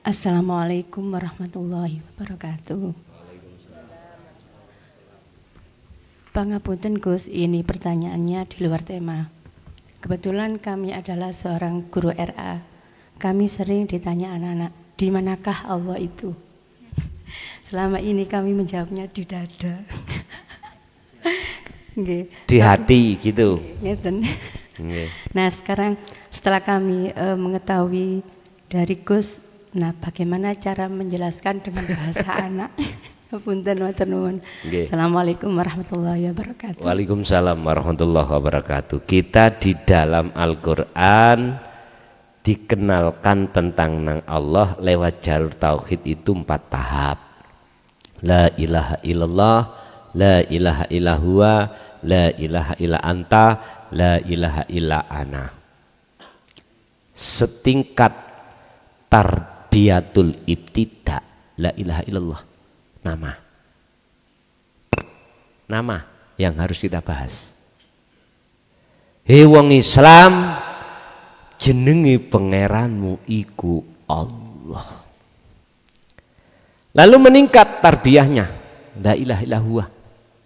Assalamualaikum warahmatullahi wabarakatuh. Pangapunten Gus, ini pertanyaannya di luar tema. Kebetulan kami adalah seorang guru RA. Kami sering ditanya anak-anak, di manakah Allah itu? Selama ini kami menjawabnya di dada. Di hati gitu. Nah sekarang setelah kami mengetahui dari Gus, nah bagaimana cara menjelaskan dengan bahasa anak? Punten matur nuwun. Assalamualaikum warahmatullahi wabarakatuh. Waalaikumsalam warahmatullahi wabarakatuh. Kita di dalam Al-Quran dikenalkan tentang nang Allah lewat jalur tauhid itu 4 tahap. La ilaha illallah, la ilaha illallah, la ilaha illa anta, la ilaha illa ana. Setingkat tarbiyatul ibtida, la ilaha illallah. Nama yang harus kita bahas. Hei wong Islam, jenenge pangeranmu iku Allah. Lalu meningkat tarbiyahnya, la ilaha illallah.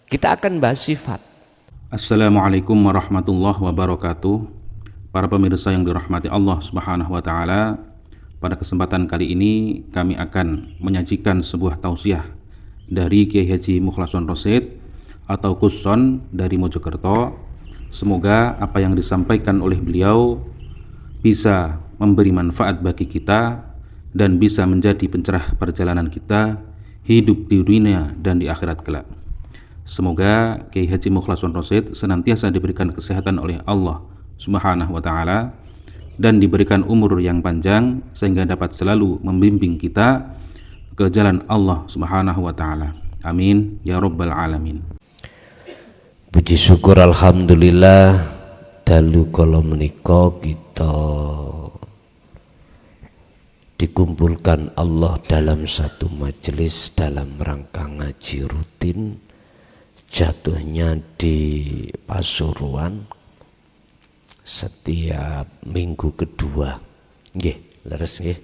Kita akan bahas sifat. Assalamualaikum warahmatullahi wabarakatuh. Para pemirsa yang dirahmati Allah Subhanahu wa taala, pada kesempatan kali ini kami akan menyajikan sebuah tausiah dari Kiai Haji Mukhlason Rosyid atau Kuson dari Mojokerto. Semoga apa yang disampaikan oleh beliau bisa memberi manfaat bagi kita dan bisa menjadi pencerah perjalanan kita hidup di dunia dan di akhirat kelak. Semoga Kiai Haji Mukhlason Rosyid senantiasa diberikan kesehatan oleh Allah Subhanahu wa taala dan diberikan umur yang panjang sehingga dapat selalu membimbing kita ke jalan Allah Subhanahu wa taala. Amin ya rabbal alamin. Puji syukur alhamdulillah dalu kala menika kita dikumpulkan Allah dalam satu majelis dalam rangka ngaji rutin, jatuhnya di Pasuruan setiap minggu kedua. Nggih, leres nggih.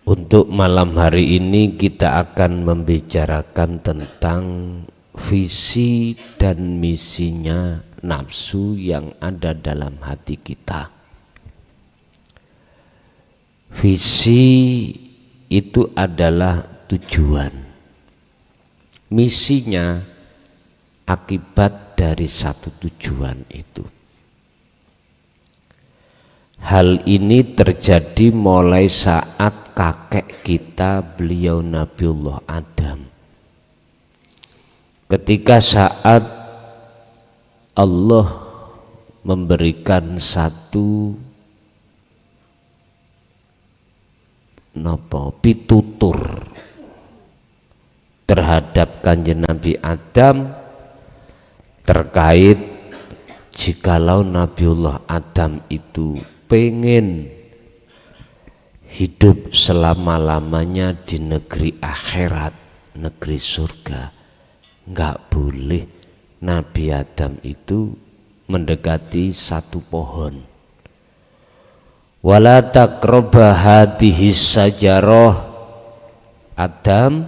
Untuk malam hari ini kita akan membicarakan tentang visi dan misinya nafsu yang ada dalam hati kita. Visi itu adalah tujuan. Misinya akibat dari satu tujuan itu. Hal ini terjadi mulai saat kakek kita, beliau Nabiullah Adam. Ketika saat Allah memberikan satu pitutur terhadap kanjeng Nabi Adam terkait jikalau Nabiullah Adam itu pengen hidup selama-lamanya di negeri akhirat, negeri surga, nggak boleh Nabi Adam itu mendekati satu pohon. Wala taqraba hadhihi sajarah. Adam,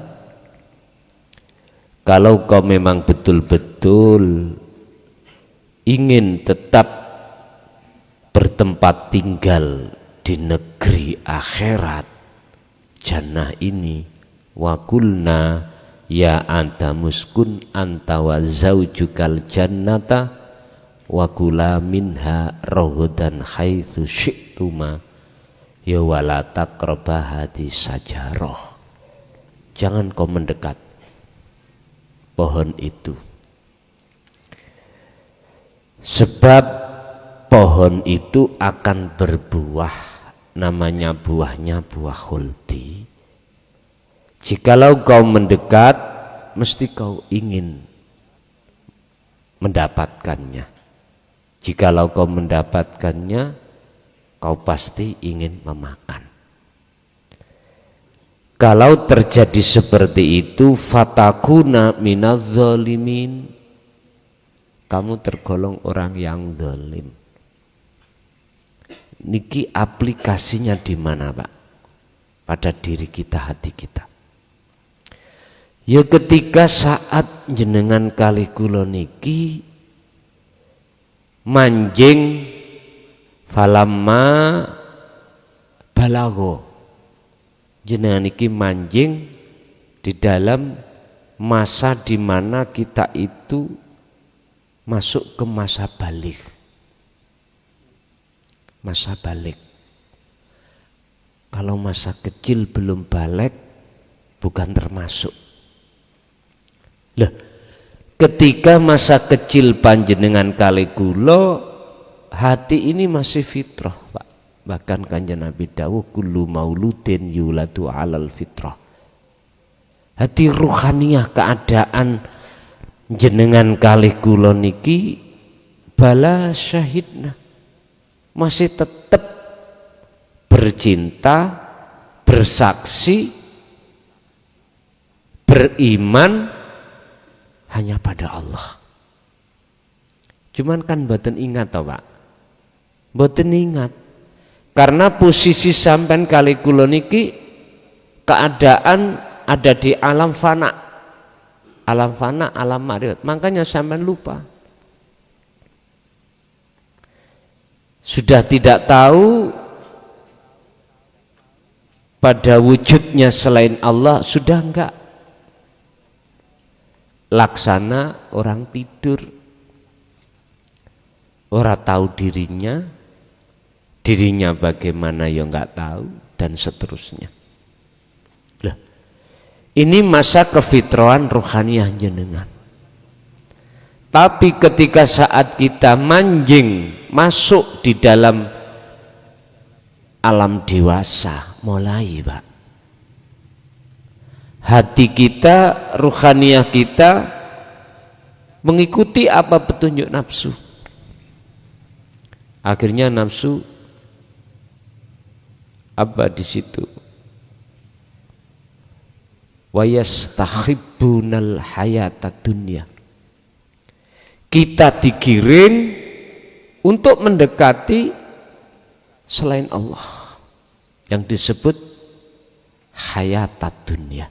kalau kau memang betul-betul ingin tetap bertempat tinggal di negeri akhirat, jannah ini, wa qulna ya antamuskun anta wa zaujukal jannata wa kula minha raghadan haitsu syi'tuma ya wala taqraba hadis sajarah. Jangan kau mendekat pohon itu, sebab pohon itu akan berbuah, namanya buahnya buah khuldi. Jikalau kau mendekat, mesti kau ingin mendapatkannya. Jikalau kau mendapatkannya, kau pasti ingin memakan. Kalau terjadi seperti itu, fatakuna minaz zalimin, kamu tergolong orang yang zalim. Niki aplikasinya di mana, Pak? Pada diri kita, hati kita. Ya ketika saat jenengan kali kula niki manjing falamma balago. Jenengan niki manjing di dalam masa di mana kita itu masuk ke masa balik. Masa balik. Kalau masa kecil belum balik bukan termasuk. Lah, ketika masa kecil panjenengan kali kula, hati ini masih fitrah, Pak. Bahkan kanjeng Nabi dawuh kullu mauludin yuladu alal fitrah. Hati ruhaniyah keadaan jenengan kali kula niki bala syahidna. Masih tetap bercinta, bersaksi, beriman hanya pada Allah. Cuman kan mboten ingat toh, Pak. Mboten ingat. Karena posisi sampean kali kula niki keadaan ada di alam fana. Alam fana, alam makrifat. Makanya sampean lupa. Sudah tidak tahu pada wujudnya selain Allah, sudah enggak. Laksana orang tidur, orang tahu dirinya bagaimana ya enggak tahu, dan seterusnya. Lah, ini masa kefitrahan rohaniyah jenengan. Tapi ketika saat kita manjing masuk di dalam alam dewasa, mulai, Pak, hati kita, ruhaniyah kita mengikuti apa petunjuk nafsu. Akhirnya nafsu apa di situ? Wa yastahibbunal hayata dunya. Kita digiring untuk mendekati selain Allah yang disebut hayatat dunia.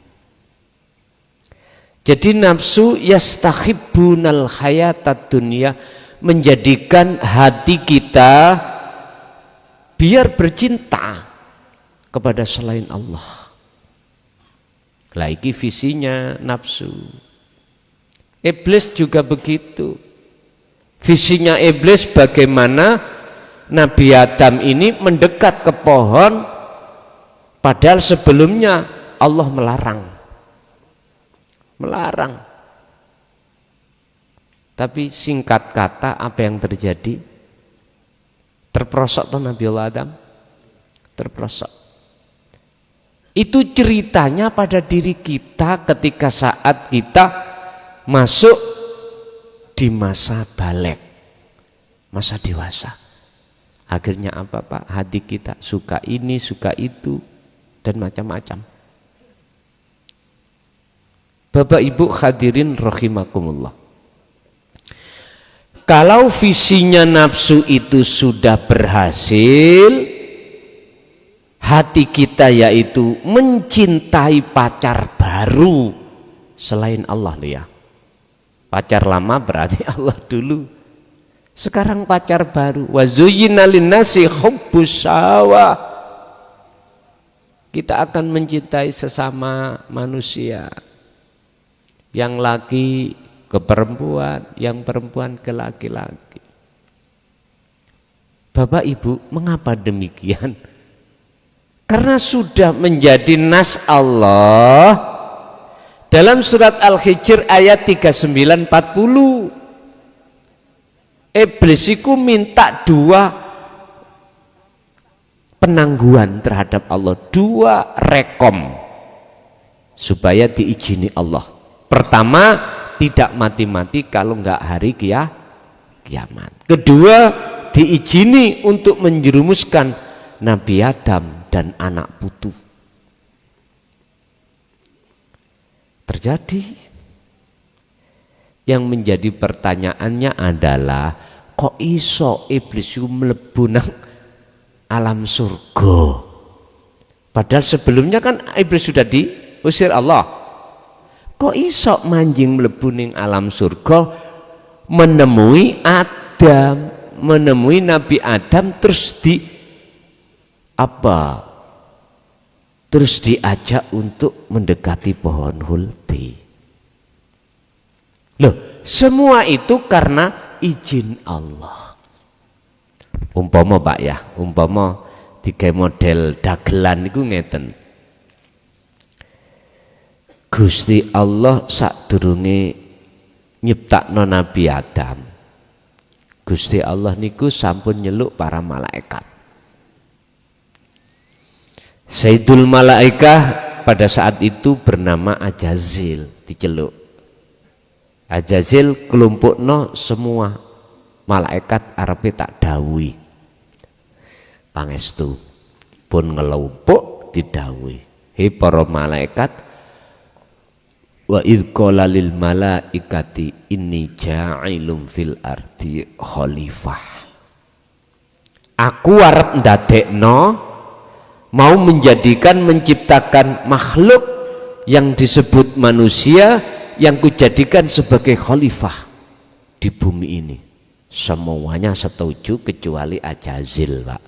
Jadi nafsu yastahibbunal hayatat dunia menjadikan hati kita biar bercinta kepada selain Allah. Lagi visinya nafsu. Iblis juga begitu. Visinya iblis bagaimana Nabi Adam ini mendekat ke pohon, padahal sebelumnya Allah melarang. Tapi singkat kata apa yang terjadi? Terperosok tuh Nabi Adam, terperosok. Itu ceritanya pada diri kita ketika saat kita masuk di masa balik, masa dewasa. Akhirnya apa, Pak? Hati kita suka ini, suka itu, dan macam-macam. Bapak Ibu hadirin rahimakumullah. Kalau visinya nafsu itu sudah berhasil, hati kita yaitu mencintai pacar baru selain Allah, ya. Pacar lama berarti Allah dulu. Sekarang pacar baru. Wa zuyyina linnasi hubbus syahwah. Kita akan mencintai sesama manusia. Yang laki ke perempuan, yang perempuan ke laki-laki. Bapak Ibu, mengapa demikian? Karena sudah menjadi nas Allah. Dalam surat Al-Hijr ayat 39-40, iblis itu minta dua penangguhan terhadap Allah, dua rekom supaya diizini Allah. Pertama, tidak mati-mati kalau enggak hari kiamat. Kedua, diizini untuk menjerumuskan Nabi Adam dan anak putu. Terjadi. Yang menjadi pertanyaannya adalah kok iso iblis itu mlebu nang alam surga? Padahal sebelumnya kan iblis sudah diusir Allah. Kok iso manjing mlebu ning alam surga menemui Adam, menemui Nabi Adam terus terus diajak untuk mendekati pohon huldi. Loh, semua itu karena izin Allah. Umpama Pak ya, umpama tiga model dagelan itu ngeten. Gusti Allah sadurunge nyiptakno Nabi Adam. Gusti Allah niku sampun nyeluk para malaikat. Sayyidul Malaikah pada saat itu bernama Ajazil diceluk. Ajazil kelompokno semua malaikat arepe tak dawuhi. Pangestu pun ngelompok didhawuhi. He para malaikat, wa idh qala lil malaikati inni ja'ilum fil ardi khalifah. Aku arep ndadekno mau menjadikan menciptakan makhluk yang disebut manusia yang kujadikan sebagai khalifah di bumi ini. Semuanya setuju kecuali Ajazil, Pak.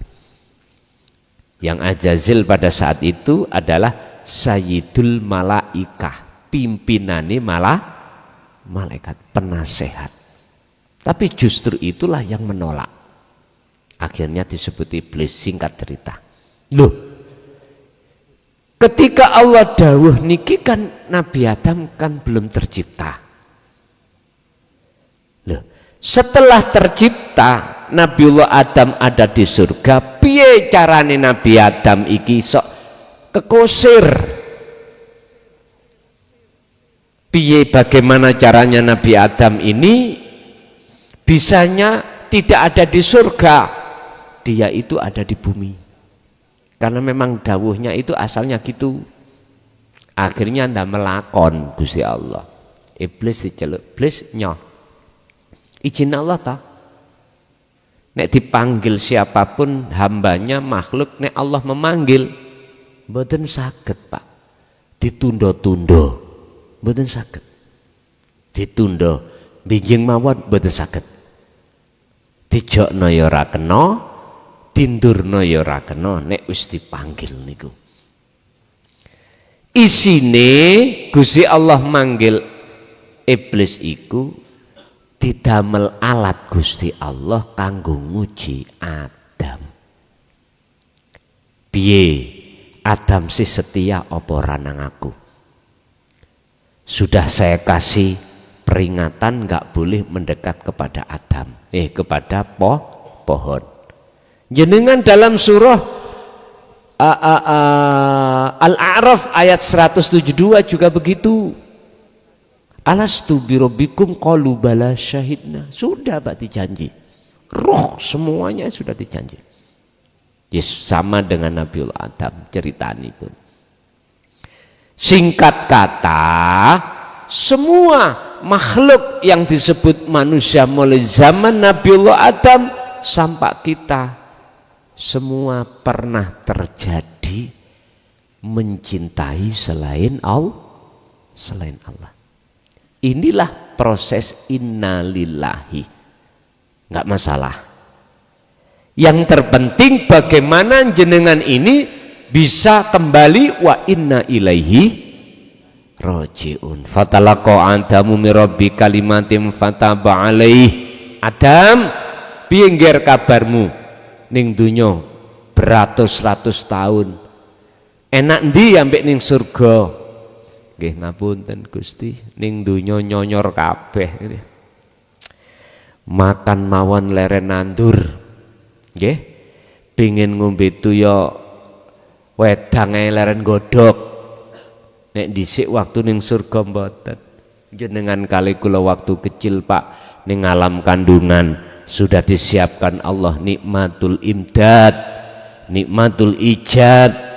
Yang Ajazil pada saat itu adalah Sayyidul Malaikah, pimpinane malaikat, penasehat. Tapi justru itulah yang menolak. Akhirnya disebut iblis, singkat cerita. Loh, ketika Allah dawuh niki kan Nabi Adam kan belum tercipta. Loh, setelah tercipta Nabiullah Adam ada di surga, piye carane Nabi Adam iki sok kekusir? Piye bagaimana caranya Nabi Adam ini bisanya tidak ada di surga, dia itu ada di bumi. Karena memang dawuhnya itu asalnya gitu. Akhirnya ndak melakon Gusti Allah. Iblis diceluk, iblis nyoh. Izin Allah ta. Nek dipanggil siapapun hambanya makhluk, nek Allah memanggil mboten saged, Pak. Ditunda-tunda. Mboten saged. Ditunda, binjing mawon mboten saged. Dijokno ya ora kena, tindurno ya ora kena nek wis dipanggil niku. Isine Gusti Allah manggil iblis iku didamel alat Gusti Allah kanggo nguji Adam. Piye Adam si setia apa ora nang aku? Sudah saya kasih peringatan enggak boleh mendekat kepada Adam, kepada pohon. Jenengan dalam surah Al-A'raf ayat 172 juga begitu. Alastu birabbikum qalu bala syahidna. Sudah Pak dijanji. Roh semuanya sudah dijanji. Yes, sama dengan Nabiullah Adam ceritani pun. Singkat kata, semua makhluk yang disebut manusia mulai zaman Nabiullah Adam sampai kita semua pernah terjadi mencintai selain Allah. Inilah proses innalillahi. Enggak masalah. Yang terpenting bagaimana jenengan ini bisa kembali wa inna ilaihi rajiun. Fatalaqa Adamu min rabbi kalimatin fataba alaih. Adam, piye ngger kabarmu ning donya beratus-ratus tahun? Enak ndi ambek ning surga? Nggih ngapunten Gusti, ning donya nyonyor kabeh. Makan mawon leren nandur. Nggih. Pengin ngombe tuya wedang leren godhog. Nek dhisik waktu ning surga mboten. Jenengan kali kula waktu kecil Pak ning alam kandungan sudah disiapkan Allah nikmatul imdad, nikmatul ijad.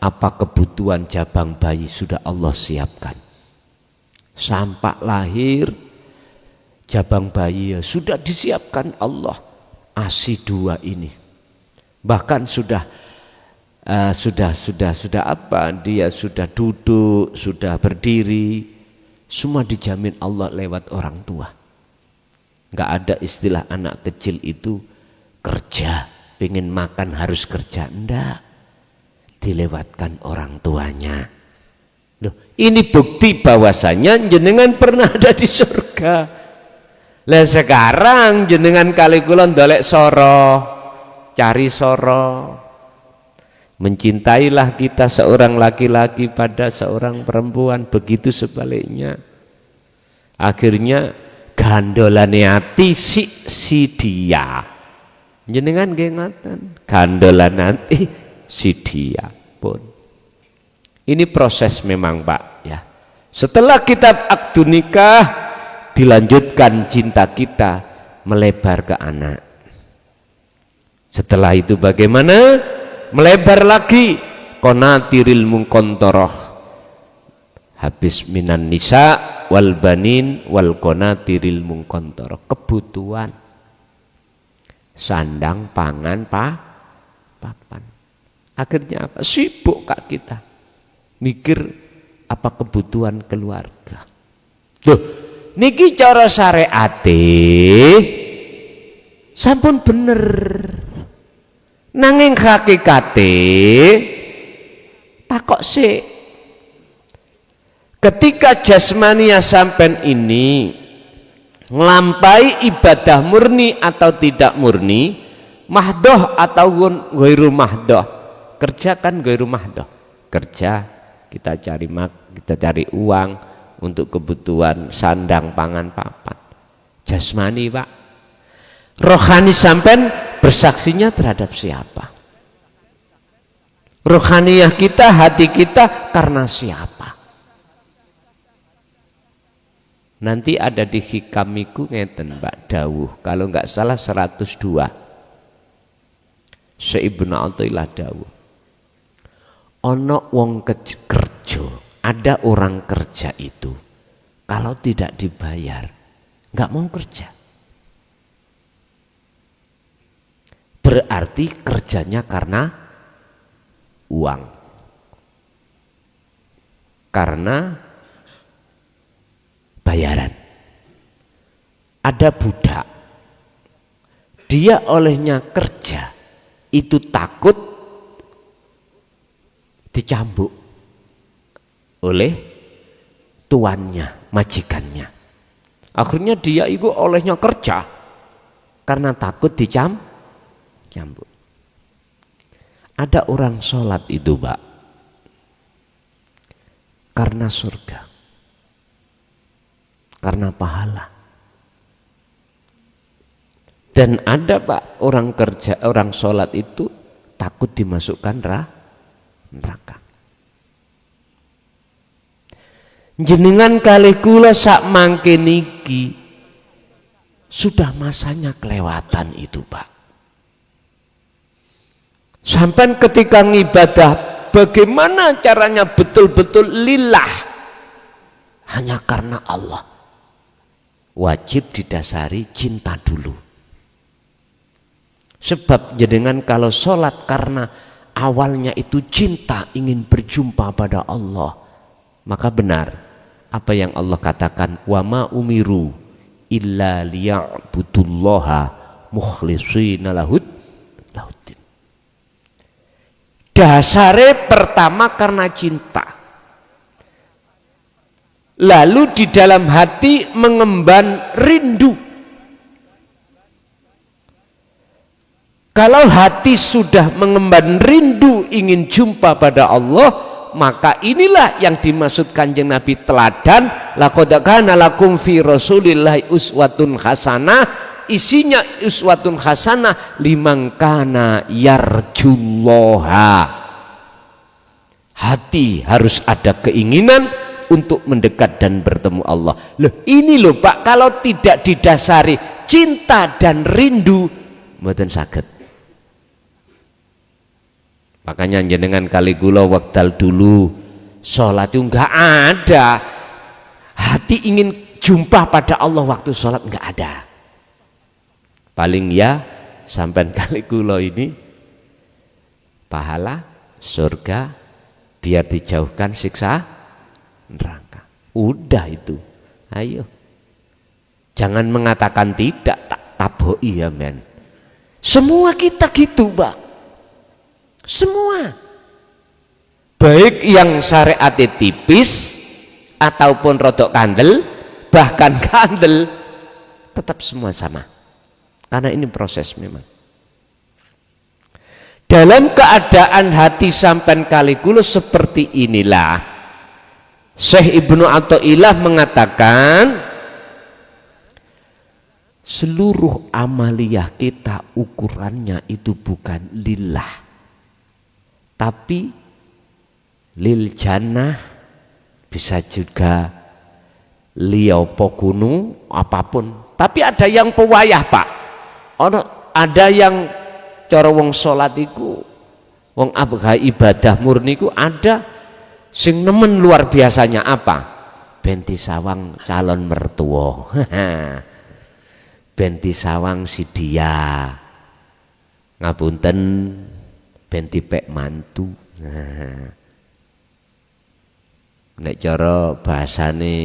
Apa kebutuhan jabang bayi sudah Allah siapkan. Sampai lahir jabang bayi ya sudah disiapkan Allah. ASI 2 ini bahkan sudah apa, dia sudah duduk, sudah berdiri, semua dijamin Allah lewat orang tua. Nggak ada istilah anak kecil itu kerja, pengen makan harus kerja, enggak, dilewatkan orang tuanya. Loh, ini bukti bahwasanya jenengan pernah ada di surga. Lah sekarang jenengan kali kula ndolek soro, cari soro. Mencintailah kita seorang laki-laki pada seorang perempuan, begitu sebaliknya. Akhirnya gandolane ati si dia. Jenengan nggih ngoten, gandolan ati si dia pun. Ini proses memang Pak ya. Setelah kita akdu nikah, dilanjutkan cinta kita melebar ke anak. Setelah itu bagaimana? Melebar lagi, qanatiril munqantharah. Habis minan nisa wal banin wal qanatiril munqantharah. Kebutuhan sandang, pangan, papan. Akhirnya apa? Sibuk Kak kita mikir apa kebutuhan keluarga. Loh, niki cara syariate sampun bener, nanging hakikate takok sik. Ketika jasmania sampean ini nglampahi ibadah murni atau tidak murni, mahdoh atau ghairu mahdoh, kerja kan ghairu mahdoh, kerja kita cari uang untuk kebutuhan sandang, pangan, papan. Jasmani Pak. Rohani sampean bersaksinya terhadap siapa? Rohaniyah kita, hati kita karena siapa? Nanti ada di hikamiku ngeten Mbak dawuh, kalau nggak salah 102. Ibnu Athaillah dawuh. Ono wong kerja, ada orang kerja itu kalau tidak dibayar nggak mau kerja. Berarti kerjanya karena uang, karena bayaran. Ada budak, dia olehnya kerja itu takut dicambuk oleh tuannya, majikannya. Akhirnya dia itu olehnya kerja karena takut dicambuk. Ada orang sholat itu Pak karena surga, karena pahala. Dan ada Pak orang kerja, orang sholat itu takut dimasukkan neraka. Jenengan kali kula sak mangke niki sudah masanya kelewatan itu Pak. Sampai ketika ngibadah bagaimana caranya betul-betul lillah, hanya karena Allah. Wajib didasari cinta dulu. Sebab jenengan kalau sholat karena awalnya itu cinta ingin berjumpa pada Allah, maka benar apa yang Allah katakan, wa ma umiru illa liya'budullaha mukhlishina lahuddin. Dasare pertama karena cinta, lalu di dalam hati mengemban rindu. Kalau hati sudah mengemban rindu ingin jumpa pada Allah, maka inilah yang dimaksud Kanjeng Nabi teladan, laqad kana lakum fi rasulillahi uswatun hasanah. Isinya uswatun hasanah liman kana yarjullaha. Hati harus ada keinginan untuk mendekat dan bertemu Allah. Loh, ini loh Pak, kalau tidak didasari cinta dan rindu mboten saged. Makanya jenengan kali kula wekdal dulu sholat itu enggak ada hati ingin jumpa pada Allah waktu sholat, nggak ada. Paling ya sampai kali kula ini pahala surga biar dijauhkan siksa neraka. Udah itu. Ayo. Jangan mengatakan tidak, tak taboi ya men. Semua kita gitu, Mbak. Semua. Baik yang syariatnya tipis ataupun rodok kandel, bahkan kandel, tetap semua sama. Karena ini proses memang. Dalam keadaan hati sampan kalikulo seperti inilah, Syekh Ibnu Athaillah mengatakan, seluruh amaliyah kita ukurannya itu bukan lillah, tapi lil jannah, bisa juga liopo kunu apapun. Tapi ada yang pewayah Pak, ada yang cara wong salat iku, wong abgha ibadah murni iku ada sing nemen luar biasanya apa? Benti sawang calon mertua. Benti sawang si dia. Ngapunten benti pek mantu. Nek cara bahasane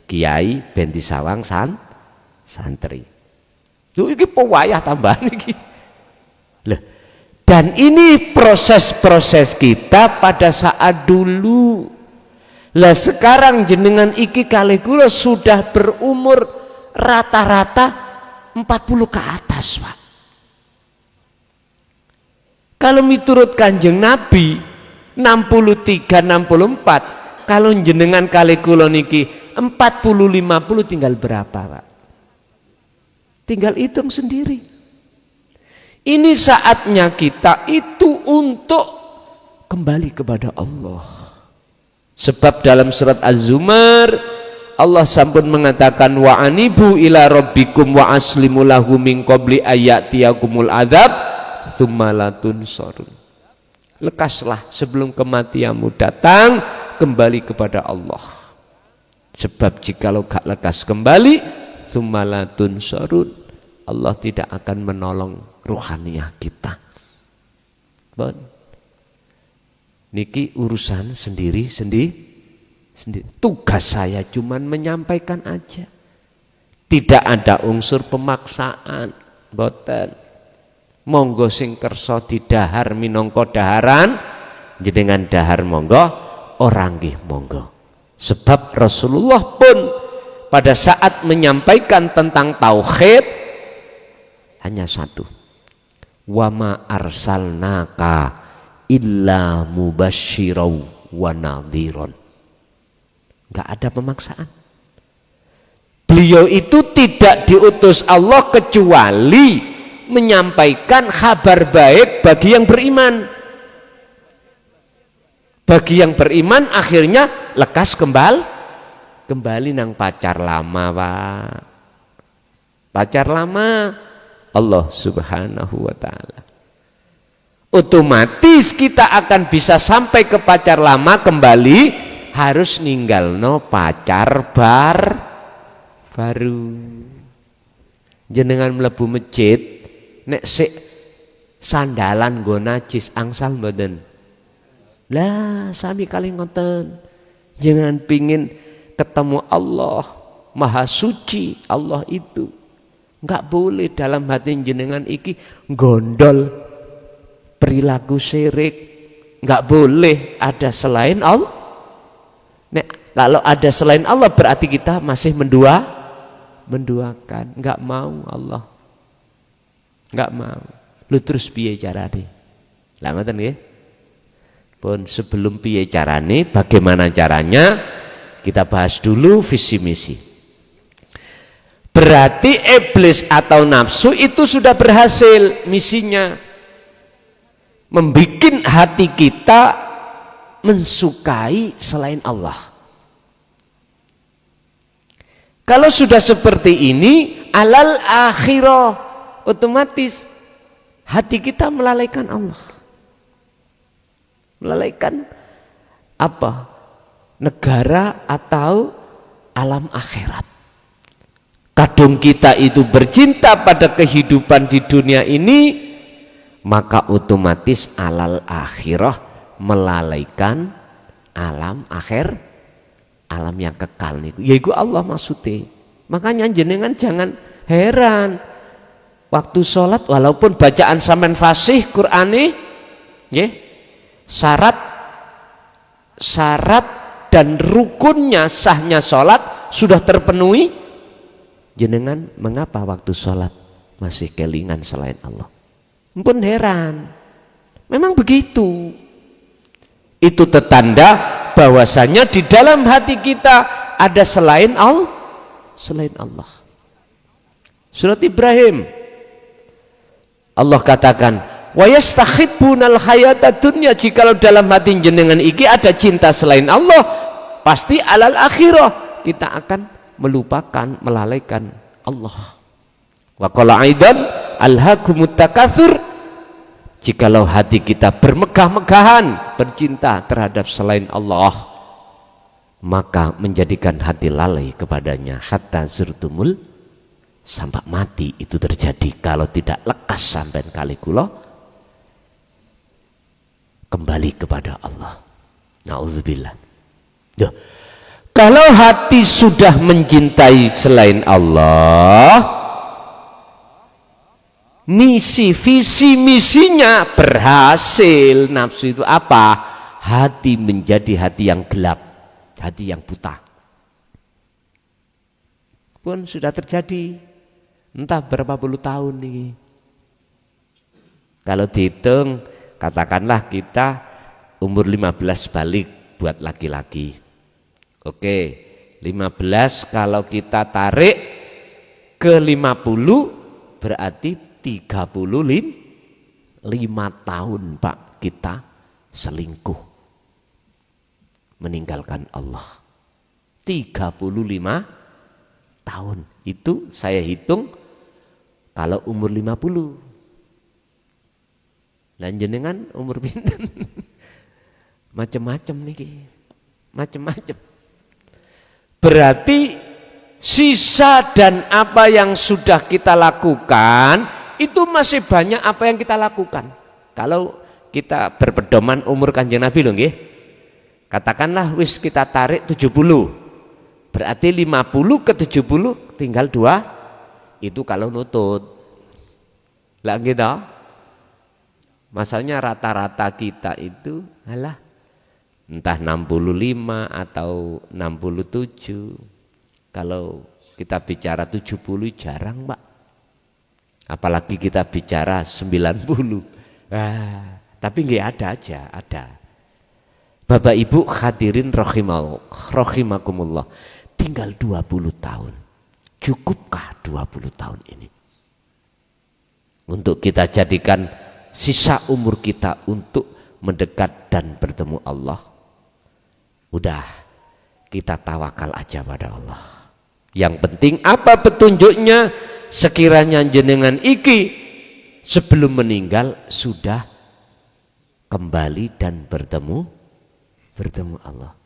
kiai benti sawang santri. Yo iki pewayah tambahan iki. Loh, dan ini proses-proses kita pada saat dulu. Lah sekarang jenengan iki kalih kula sudah berumur rata-rata 40 ke atas, Pak. Kalau miturut Kanjeng Nabi 63 64, kalau jenengan kalih kula niki 40 50 tinggal berapa, Pak? Tinggal hitung sendiri. Ini saatnya kita itu untuk kembali kepada Allah. Sebab dalam surat Az-Zumar Allah sampun mengatakan wa anibu ila rabbikum wa aslimu lahu min qabli ayatiyakumul adzab tsumma la tunsarun. Lekaslah sebelum kematianmu datang, kembali kepada Allah. Sebab jikalau gak lekas kembali, tsumma la tunsarun, Allah tidak akan menolong ruhaniyah kita. Bon. Niki urusan sendiri. Tugas saya cuman menyampaikan aja. Tidak ada unsur pemaksaan. Boten. Monggo sing kersa didahar minangka daharan, jenengan dahar monggo, orang nggih monggo. Sebab Rasulullah pun pada saat menyampaikan tentang tauhid hanya satu. Wa ma arsalnaka illa mubasysyirau wa nadhiron. Enggak ada pemaksaan. Beliau itu tidak diutus Allah kecuali menyampaikan kabar baik bagi yang beriman. Bagi yang beriman akhirnya lekas kembali nang pacar lama, Pak. Pacar lama Allah Subhanahu wa taala. Otomatis kita akan bisa sampai ke pacar lama kembali, harus ninggalno pacar baru. Jenengan mlebu masjid nek sik sandalan nggo najis angsal mboten. Lah sami kali ngoten. Jenengan pingin ketemu Allah Maha Suci, Allah itu enggak boleh dalam hati jenengan iki gondol perilaku syirik. Enggak boleh ada selain Allah. Nek kalau ada selain Allah berarti kita masih menduakan. Enggak mau Allah. Enggak mau. Lu terus piye carane? Lah ngoten nggih. Pun sebelum piye carane, bagaimana caranya? Kita bahas dulu visi misi. Berarti iblis atau nafsu itu sudah berhasil misinya. Membikin hati kita mensukai selain Allah. Kalau sudah seperti ini, alal akhirah, otomatis hati kita melalaikan Allah. Melalaikan apa? Negara atau alam akhirat. kadung kita itu bercinta pada kehidupan di dunia ini, maka otomatis alal akhirah melalaikan alam akhir, alam yang kekal niku yaiku Allah maksudnya. Makanya jenengan jangan heran waktu sholat walaupun bacaan sampean fasih Qur'ane nggih, syarat dan rukunnya sahnya sholat sudah terpenuhi, jenengan mengapa waktu sholat masih kelingan selain Allah? Ampun heran, memang begitu. Itu tetanda bahwasanya di dalam hati kita ada selain Allah. Surat Ibrahim Allah katakan, wa yastahibbunal hayata dunya, jikalau dalam hati jenengan iki ada cinta selain Allah, pasti alal akhirah kita akan melupakan, melalaikan Allah. Wa qala aidan alhaakumut takatsur, jikalau hati kita bermegah-megahan bercinta terhadap selain Allah, maka menjadikan hati lalai kepadanya hatta zurtumul, sampai mati itu terjadi kalau tidak lekas sampai kali kula kembali kepada Allah. Nauzubillah. Duh, kalau hati sudah mencintai selain Allah, visi misinya berhasil. Nafsu itu apa? Hati menjadi hati yang gelap, hati yang buta. Pun sudah terjadi entah berapa puluh tahun nih. Kalau dihitung, katakanlah kita umur 15 balik buat laki-laki. Oke, 15 kalau kita tarik ke 50 berarti 35 tahun Pak kita selingkuh meninggalkan Allah. 35 tahun itu saya hitung kalau umur 50. Dan jenengan umur pinten? Macem-macem nih, macem-macem. Berarti sisa dan apa yang sudah kita lakukan itu masih banyak apa yang kita lakukan. Kalau kita berpedoman umur Kanjeng Nabi loh nggih. Katakanlah wis kita tarik 70. Berarti 50 ke 70 tinggal 2. Itu kalau nutut. Lah gitu. Masalahnya rata-rata kita itu alah entah 65 atau 67. Kalau kita bicara 70 jarang Pak. Apalagi kita bicara 90. Tapi nggak ada aja, ada. Bapak Ibu hadirin rahimakumullah. Tinggal 20 tahun. Cukupkah 20 tahun ini? Untuk kita jadikan sisa umur kita untuk mendekat dan bertemu Allah. Udah, kita tawakal aja pada Allah. Yang penting apa petunjuknya? Sekiranya jenengan iki sebelum meninggal sudah kembali dan bertemu Allah.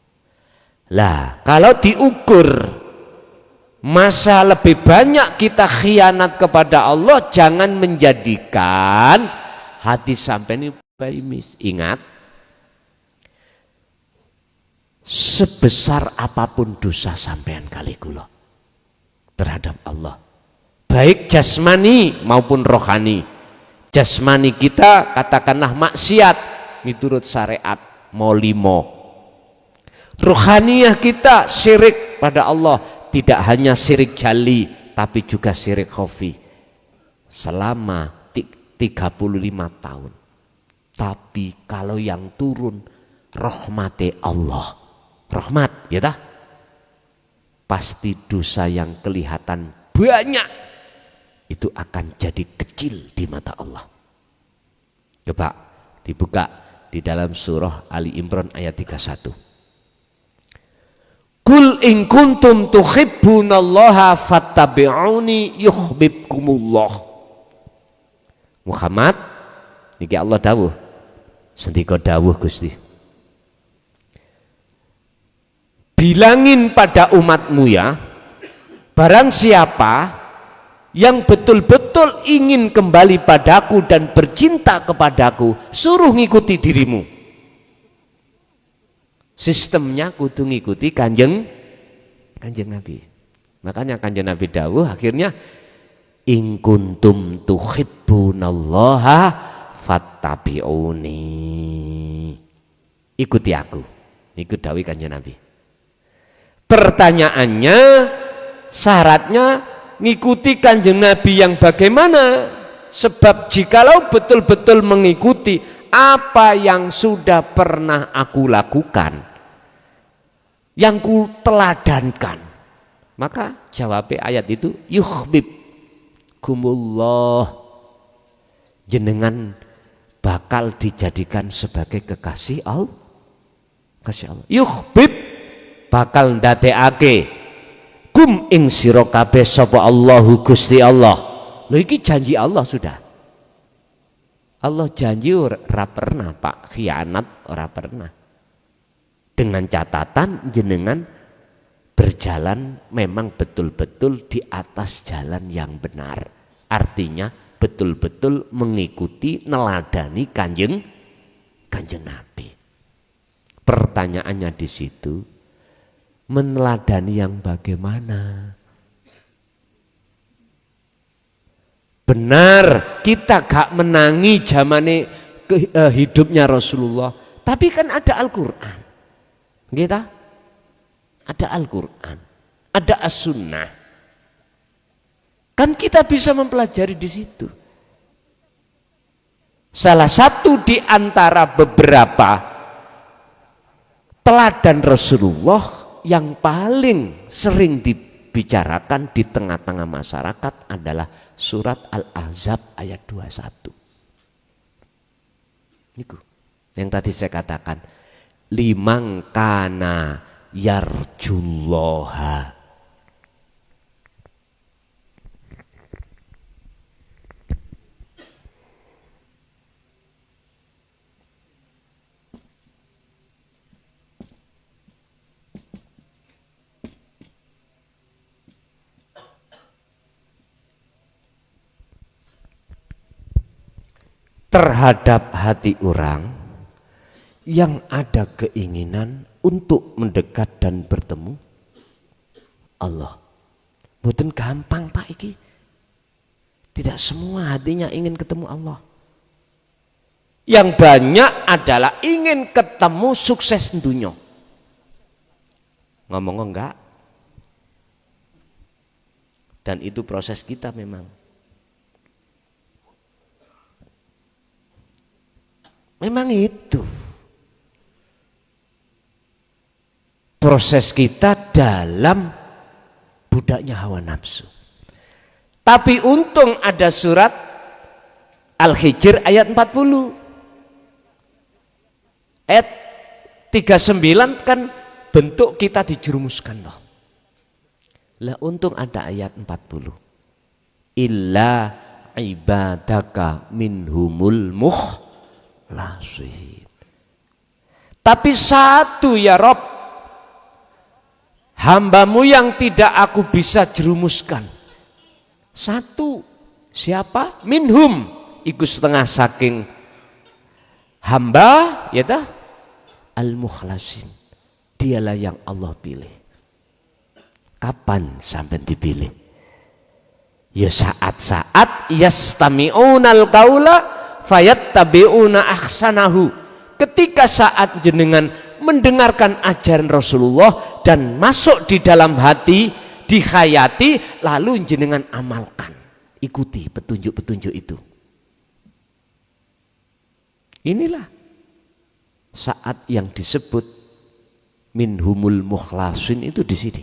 Lah, kalau diukur masa lebih banyak kita khianat kepada Allah, jangan menjadikan hati sampai ini pesimis. Ingat, sebesar apapun dosa sampean kali kula terhadap Allah, baik jasmani maupun rohani. Jasmani kita katakanlah maksiat miturut syariat mau 5. Rohaniyah kita syirik pada Allah, tidak hanya syirik jali tapi juga syirik khafi selama 35 tahun. Tapi kalau yang turun rahmati Allah, rahmat ya dah, pasti dosa yang kelihatan banyak itu akan jadi kecil di mata Allah. Coba dibuka di dalam surah Ali Imran ayat 31. Kul in kuntum tuhibbunallaha fattabi'uni yuhibbukumullah. Muhammad niki Allah dawuh, sendika dawuh Gusti. Bilangin pada umatmu ya, barang siapa yang betul-betul ingin kembali padaku dan bercinta kepadaku, suruh ngikuti dirimu. Sistemnya kudu ngikuti kanjeng Nabi. Makanya kanjeng Nabi dawuh akhirnya, in kuntum tuhibbunallaha fattabi'uni, ikuti aku. Ikut dawuh kanjeng Nabi. Pertanyaannya, syaratnya ngikuti kanjeng Nabi yang bagaimana? Sebab jikalau betul-betul mengikuti apa yang sudah pernah aku lakukan, yang ku teladankan, maka jawab ayat itu, yuhibbukumullah, jenengan bakal dijadikan sebagai kekasih Allah. Yuhbib, bakal ndadekake kum ing sira kabeh sapa Allahu Gusti Allah. Lho iki janji Allah sudah. Allah janji ora pernah Pak khianat, ora pernah. Dengan catatan jenengan berjalan memang betul-betul di atas jalan yang benar. Artinya betul-betul mengikuti, neladani kanjeng Nabi. Pertanyaannya di situ, meneladani yang bagaimana? Benar, kita gak menangi zamane hidupnya Rasulullah, tapi kan ada Al-Quran. Gitu? Ada Al-Quran, ada As-Sunnah. Kan kita bisa mempelajari di situ. Salah satu di antara beberapa teladan Rasulullah yang paling sering dibicarakan di tengah-tengah masyarakat adalah surat Al-Ahzab ayat 21. Itu yang tadi saya katakan, liman kana yarjullaha. Terhadap hati orang yang ada keinginan untuk mendekat dan bertemu Allah. Mboten gampang Pak iki. Tidak semua hatinya ingin ketemu Allah. Yang banyak adalah ingin ketemu sukses dunia. Ngomong enggak? Dan itu proses kita memang. Memang itu proses kita dalam budaknya hawa nafsu. Tapi untung ada surat Al-Hijr ayat 40. Ayat 39 kan bentuk kita dijerumuskan loh. Lah untung ada ayat 40. Illa ibadaka minhumul mukhlasin. Tapi satu ya Rob, hambamu yang tidak aku bisa jerumuskan. Satu, siapa? Minhum, ikut setengah saking hamba, ya dah, al-mukhlasin. Dialah yang Allah pilih. Kapan sampai dipilih? Ya saat-saat yastami'unal qaula fayattabi'una ahsanahu. Ketika saat jenengan mendengarkan ajaran Rasulullah dan masuk di dalam hati, dihayati, lalu jenengan amalkan, ikuti petunjuk-petunjuk itu. Inilah saat yang disebut minhumul mukhlasin itu di sini.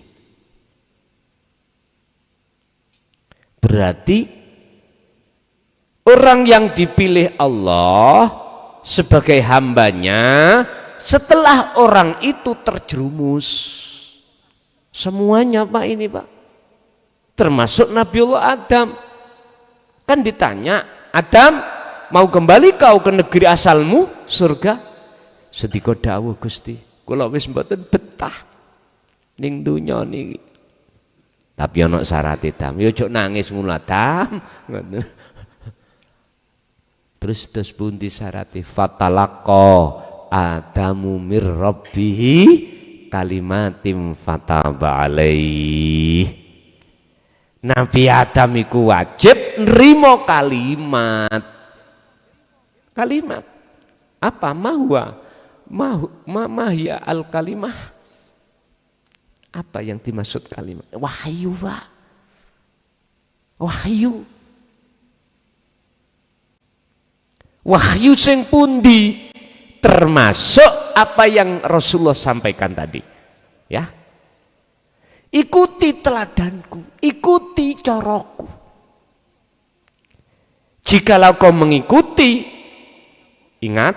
Berarti orang yang dipilih Allah sebagai hambanya, setelah orang itu terjerumus semuanya Pak, ini Pak, termasuk Nabiullah Adam. Kan ditanya, Adam, mau kembali kau ke negeri asalmu, surga? Sedika dawuh Gusti, kula wis mboten betah ning donya niki. Tapi ono syarat Dam. Yo ojo nangis ngono Dam. Terus pundi syarate? Fatalaqa Adamu mir rabbihi kalimatim fataba alaih. Nabi Adam iku wajib nrimo kalimat. Kalimat apa? Mahya al kalimah. Apa yang dimaksud kalimat? Wahyu, Pak. Wahyu. Wahyu sing pundi? Termasuk apa yang Rasulullah sampaikan tadi. Ya. Ikuti teladanku, ikuti coroku. Jikalau kau mengikuti, ingat,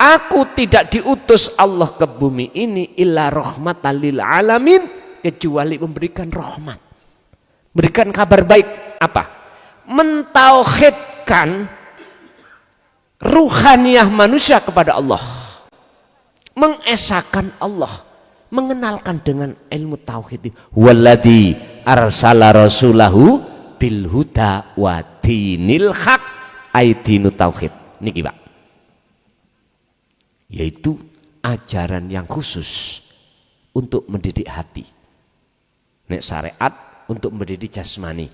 aku tidak diutus Allah ke bumi ini illa rahmatan lil alamin, kecuali memberikan rahmat. Berikan kabar baik apa? Mentauhidkan ruhaniyah manusia kepada Allah. Mengesahkan Allah. Mengenalkan dengan ilmu tauhid. Walladzi arsala rasulahu bil huda wa dinil haq, aidinu tauhid. Niki Pak. Yaitu ajaran yang khusus untuk mendidik hati. Nek syariat untuk mendidik jasmani.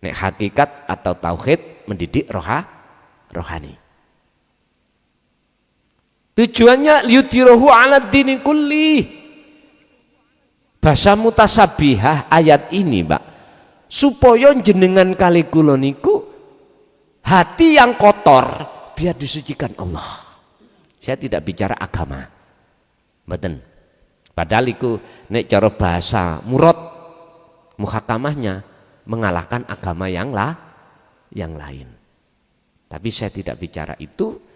Nek hakikat atau tauhid mendidik rohani. Tujuannya liyudhirahu 'ala dini kulli. Bahasa mutasabihah ayat ini, Pak, supaya jenengan kali kula niku hati yang kotor biar disucikan Allah. Saya tidak bicara agama. Mboten. Padahal iku nek cara bahasa murad muhakamahnya mengalahkan agama yang lain. Tapi saya tidak bicara itu.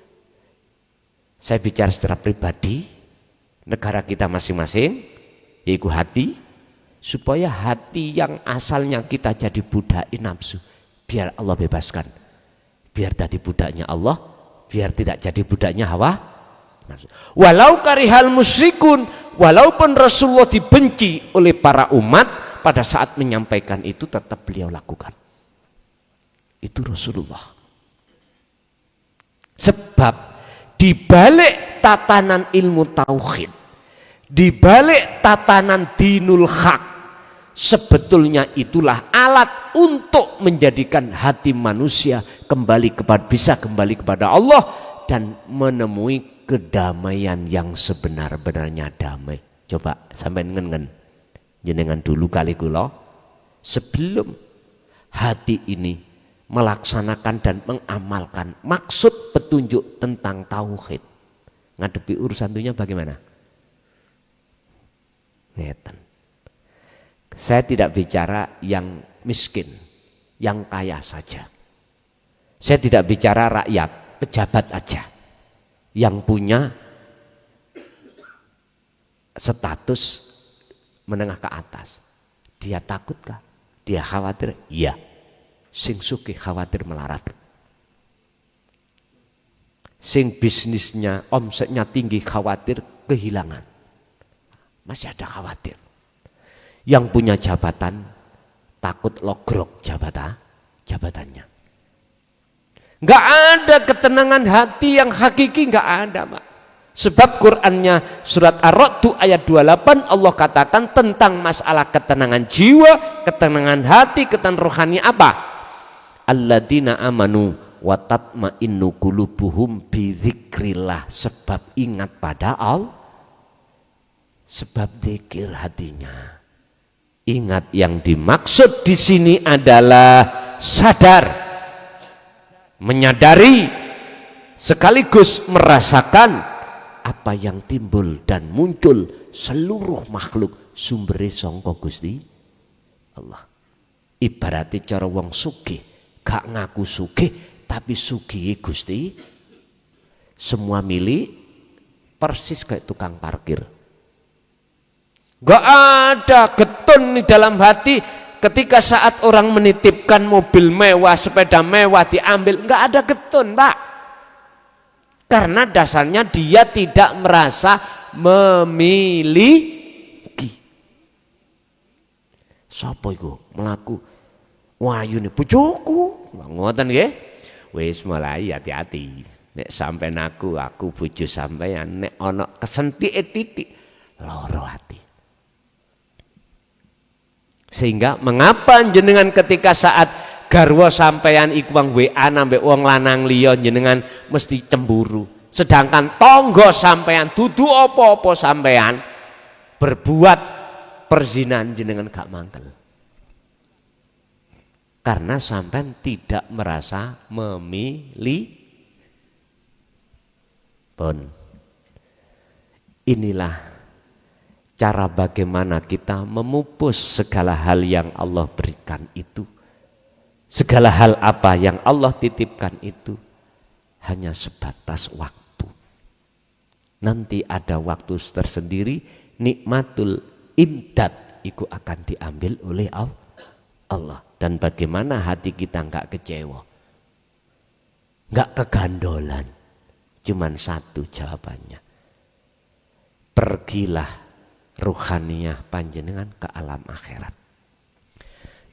Saya bicara secara pribadi, negara kita masing-masing, yaitu hati, supaya hati yang asalnya kita jadi budak nafsu, biar Allah bebaskan, biar jadi budaknya Allah, biar tidak jadi budaknya hawa nafsu. Walau karihal musyrikun, walaupun Rasulullah dibenci oleh para umat, pada saat menyampaikan itu tetap beliau lakukan. Itu Rasulullah. Sebab di balik tatanan ilmu tauhid, di balik tatanan dinul haq, sebetulnya itulah alat untuk menjadikan hati manusia bisa kembali kepada Allah dan menemui kedamaian yang sebenar-benarnya damai. Coba sampai ngen jenengan dulu kali kula sebelum hati ini melaksanakan dan mengamalkan maksud petunjuk tentang tauhid, ngadepi urusan dunia bagaimana? Ngeten. Saya tidak bicara yang miskin, yang kaya saja. Saya tidak bicara rakyat, pejabat aja yang punya status menengah ke atas. Dia takutkah? Dia khawatir? Iya. Sing sugih khawatir melarat. Sing bisnisnya omsetnya tinggi khawatir kehilangan. Masih ada khawatir. Yang punya jabatan takut logrok jabatannya. Enggak ada ketenangan hati yang hakiki, enggak ada, Pak. Sebab Qur'annya surat Ar-Ra'd ayat 28 Allah katakan tentang masalah ketenangan jiwa, ketenangan hati, ketenangan rohani apa? Alladzina amanu wa tatma'innu qulubuhum bi dzikrillah, sebab ingat pada Allah, sebab zikir hatinya. Ingat yang dimaksud di sini adalah sadar, menyadari sekaligus merasakan apa yang timbul dan muncul seluruh makhluk sumbere sangka Gusti Allah. Ibaratnya cara wong sugih gak ngaku sugih tapi sugih Gusti, semua milik, persis kayak tukang parkir. Gak ada getun di dalam hati ketika saat orang menitipkan mobil mewah, sepeda mewah diambil, gak ada getun, Pak. Karena dasarnya dia tidak merasa memiliki. Sapa iku mlaku? Wayune bojoku. Ngoten nggih. Wis mulai hati-hati. Nek sampean aku bojo sampean nek ana kesentike titik loro hati. Sehingga mengapa jenengan ketika saat garwa sampean iku wong WA nambah wong lanang liya jenengan mesti cemburu. Sedangkan tangga sampean dudu apa-apa sampean berbuat perzinahan jenengan gak mangkel. Karena sampean tidak merasa memilih. Pun inilah cara bagaimana kita memupus segala hal yang Allah berikan itu. Segala hal apa yang Allah titipkan itu hanya sebatas waktu. Nanti ada waktu tersendiri, nikmatul imdad itu akan diambil oleh Allah. Dan bagaimana hati kita enggak kecewa, enggak kegandolan. Cuman satu jawabannya, pergilah ruhaniyah panjenengan ke alam akhirat.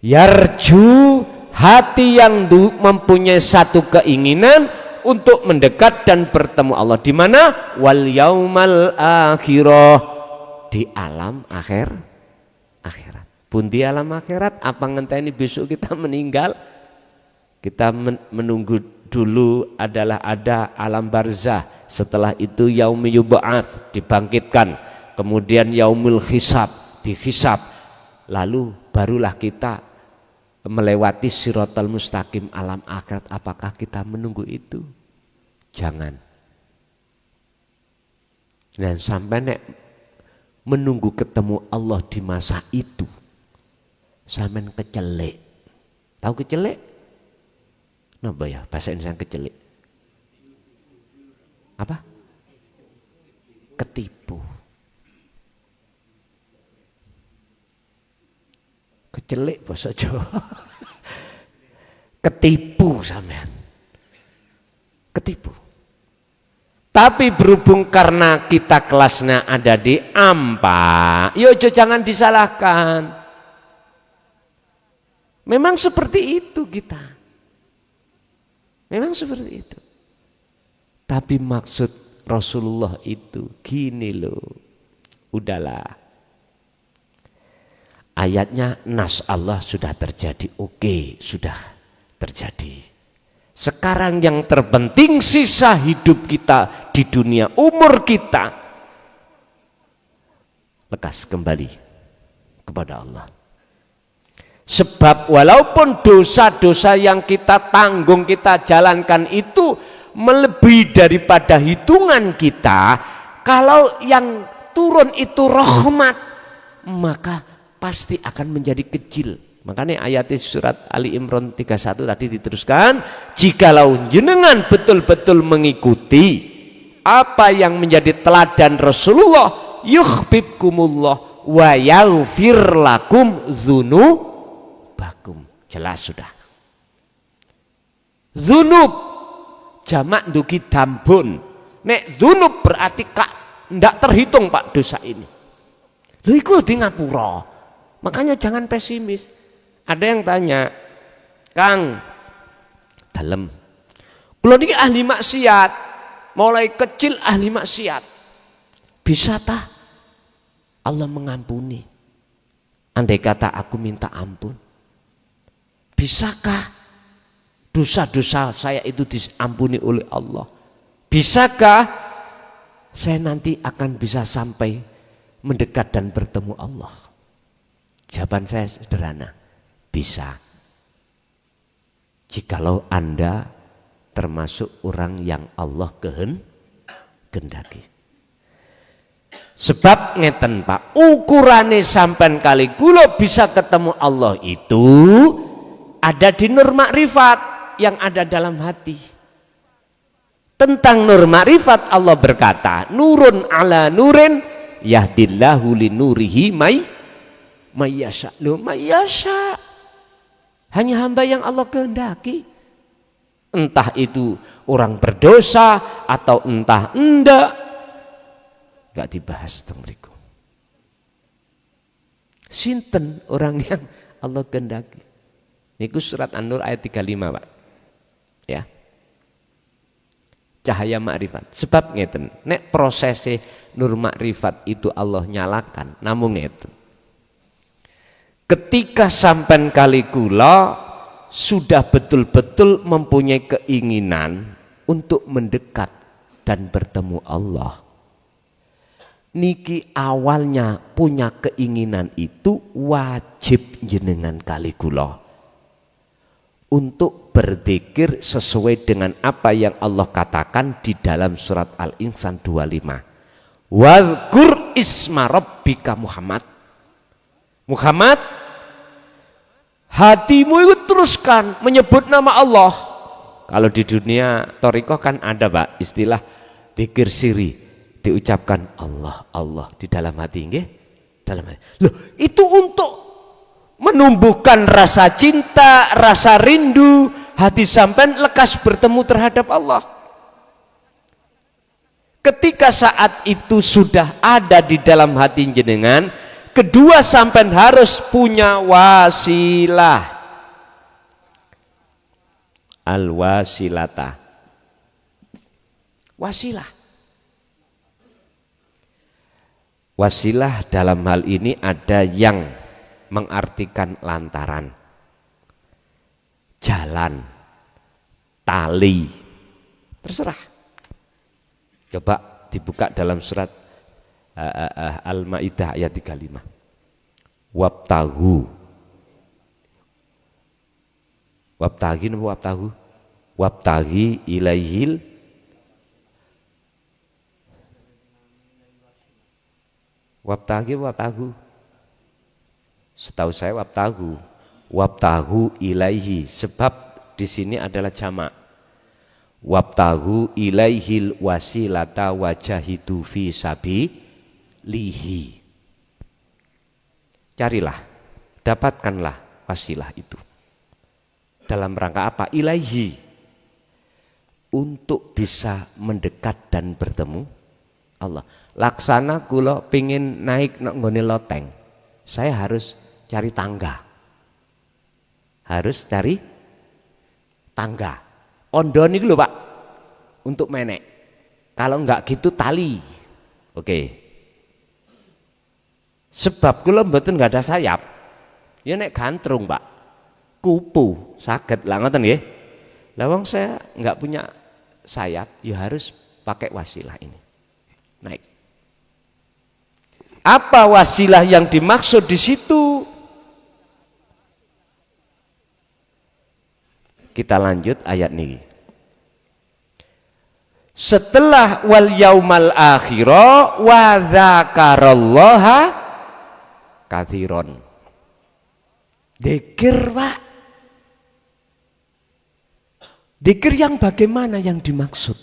Yarju, hati yang mempunyai satu keinginan untuk mendekat dan bertemu Allah. Di mana? Wal yaumal akhirah, di alam akhirat. Pun di alam akhirat, apa ngenteni besok kita meninggal? Kita menunggu dulu adalah ada alam barzah, setelah itu yaumul yub'ats, dibangkitkan, kemudian yaumul hisab, dihisab, lalu barulah kita melewati siratal mustaqim alam akhirat. Apakah kita menunggu itu? Jangan. Dan sampai nek menunggu ketemu Allah di masa itu, sampean kecelek. Tahu kecelek? Napa ya bahasa Indonesia kecelek? Apa? Ketipu. Kecelek bahasa Jawa. Ketipu sampean. Ketipu. Tapi berhubung karena kita kelasnya ada di AMPA, yo jangan disalahkan. Memang seperti itu kita. Memang seperti itu. Tapi maksud Rasulullah itu gini loh. Udahlah. Ayatnya nas Allah sudah terjadi. Oke, sudah terjadi. Sekarang yang terpenting sisa hidup kita di dunia, umur kita, lekas kembali kepada Allah. Sebab walaupun dosa-dosa yang kita tanggung, kita jalankan itu melebihi daripada hitungan kita, kalau yang turun itu rahmat, maka pasti akan menjadi kecil. Makanya ayat surat Ali Imran 31 tadi diteruskan, jikalau jenengan betul-betul mengikuti apa yang menjadi teladan Rasulullah, yuhibbukumullah wa yaghfir lakum dzunubakum. Jelas sudah. Dzunub jamak duki dambun. Nek dzunub berarti kak ndak terhitung Pak dosa ini. Lho iku di ngapura. Makanya jangan pesimis. Ada yang tanya, Kang, dalem. Kula niki ahli maksiat, mulai kecil ahli maksiat. Bisa tah Allah mengampuni? Andai kata aku minta ampun, bisakah dosa-dosa saya itu diampuni oleh Allah? Bisakah saya nanti akan bisa sampai mendekat dan bertemu Allah? Jawaban saya sederhana, bisa. Jikalau Anda termasuk orang yang Allah kehendaki. Sebab ngeten Pak, ukurane sampean kali kula bisa ketemu Allah itu ada di nur makrifat yang ada dalam hati. Tentang nur makrifat Allah berkata, nurun ala nurin yahdillahu linurihi mayyasha. Loh, mayyasha. Hanya hamba yang Allah kehendaki. Entah itu orang berdosa atau entah enggak. Enggak dibahas tentang mereka. Sinten orang yang Allah kehendaki. Niku surat An-Nur ayat 35, Pak. Ya. Cahaya makrifat. Sebab ngeten, nek prosese nur makrifat itu Allah nyalakan, namun ngeten. Ketika sampean kali kula sudah betul-betul mempunyai keinginan untuk mendekat dan bertemu Allah. Niki awalnya punya keinginan itu wajib jenengan kali kula untuk berzikir sesuai dengan apa yang Allah katakan di dalam surat Al-Insan 25. Wadhkur isma rabbika Muhammad. Muhammad, hatimu itu teruskan menyebut nama Allah. Kalau di dunia thariqah kan ada, Pak, istilah zikir siri. Diucapkan Allah, Allah di dalam hati, nggih? Dalam hati. Loh, itu untuk menumbuhkan rasa cinta, rasa rindu, hati sampean lekas bertemu terhadap Allah. Ketika saat itu sudah ada di dalam hati jenengan, kedua sampean harus punya wasilah. Al-wasilata. Wasilah. Wasilah dalam hal ini ada yang mengartikan lantaran, jalan, tali, terserah. Coba dibuka dalam surat Al-Maidah ayat 35. Wabtahu. Wabtaghi napa wabtahu? Wabtaghi ilaihil wabtahu. Setahu saya wabtahu ilaihi, sebab di sini adalah jamak. Wabtahu ilaihil wasilata wajahidu fi sabilihi. Carilah, dapatkanlah wasilah itu. Dalam rangka apa? Ilaihi. Untuk bisa mendekat dan bertemu Allah. Laksana kula pingin naik nggone loteng, saya harus cari tangga. Harus cari tangga. Ondo niku lho, Pak, untuk menek. Kalau enggak gitu tali. Oke. Sebab kula mboten enggak ada sayap. Ya nek gantrung, Pak. Kupu saged lah ngoten nggih. Lah wong saya enggak punya sayap, ya harus pakai wasilah ini. Naik. Apa wasilah yang dimaksud di situ? Kita lanjut ayat ini. Setelah wal yaumal akhira wa dzakarallaha katsiron. Dzikir, Pak. Dzikir yang bagaimana yang dimaksud?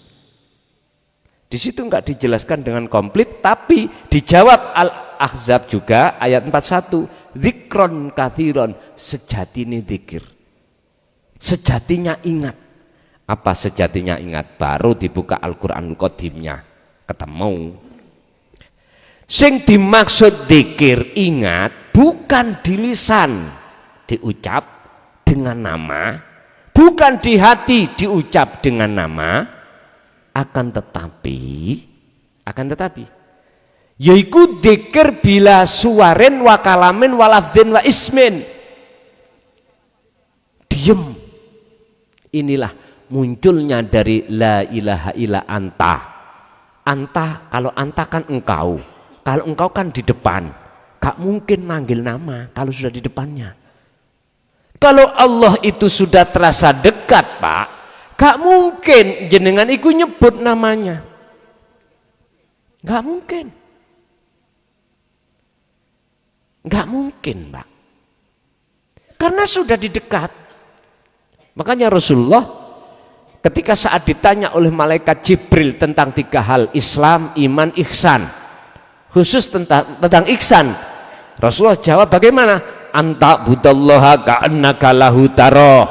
Di situ enggak dijelaskan dengan komplit, tapi dijawab Al-Ahzab juga ayat 41. Dzikron katsiron, sejatine dzikir. Sejatinya ingat. Apa sejatinya ingat? Baru dibuka Al-Qur'anul Qadimnya, ketemu. Sing dimaksud dzikir ingat bukan di lisan diucap dengan nama, bukan di hati diucap dengan nama, akan tetapi yaiku dzikir bila suwarin wa kalamin wa lafdin wa ismin. Diem. Inilah munculnya dari la ilaha illa anta. Anta, kalau anta kan engkau. Kalau engkau kan di depan. Gak mungkin manggil nama kalau sudah di depannya. Kalau Allah itu sudah terasa dekat, Pak, gak mungkin jenengan iku nyebut namanya. Gak mungkin. Gak mungkin, Pak. Karena sudah di dekat. Makanya Rasulullah ketika saat ditanya oleh malaikat Jibril tentang 3 hal, Islam, iman, ihsan, khusus tentang ihsan, Rasulullah jawab bagaimana? Anta budallaha ka'annaka lahu taroh.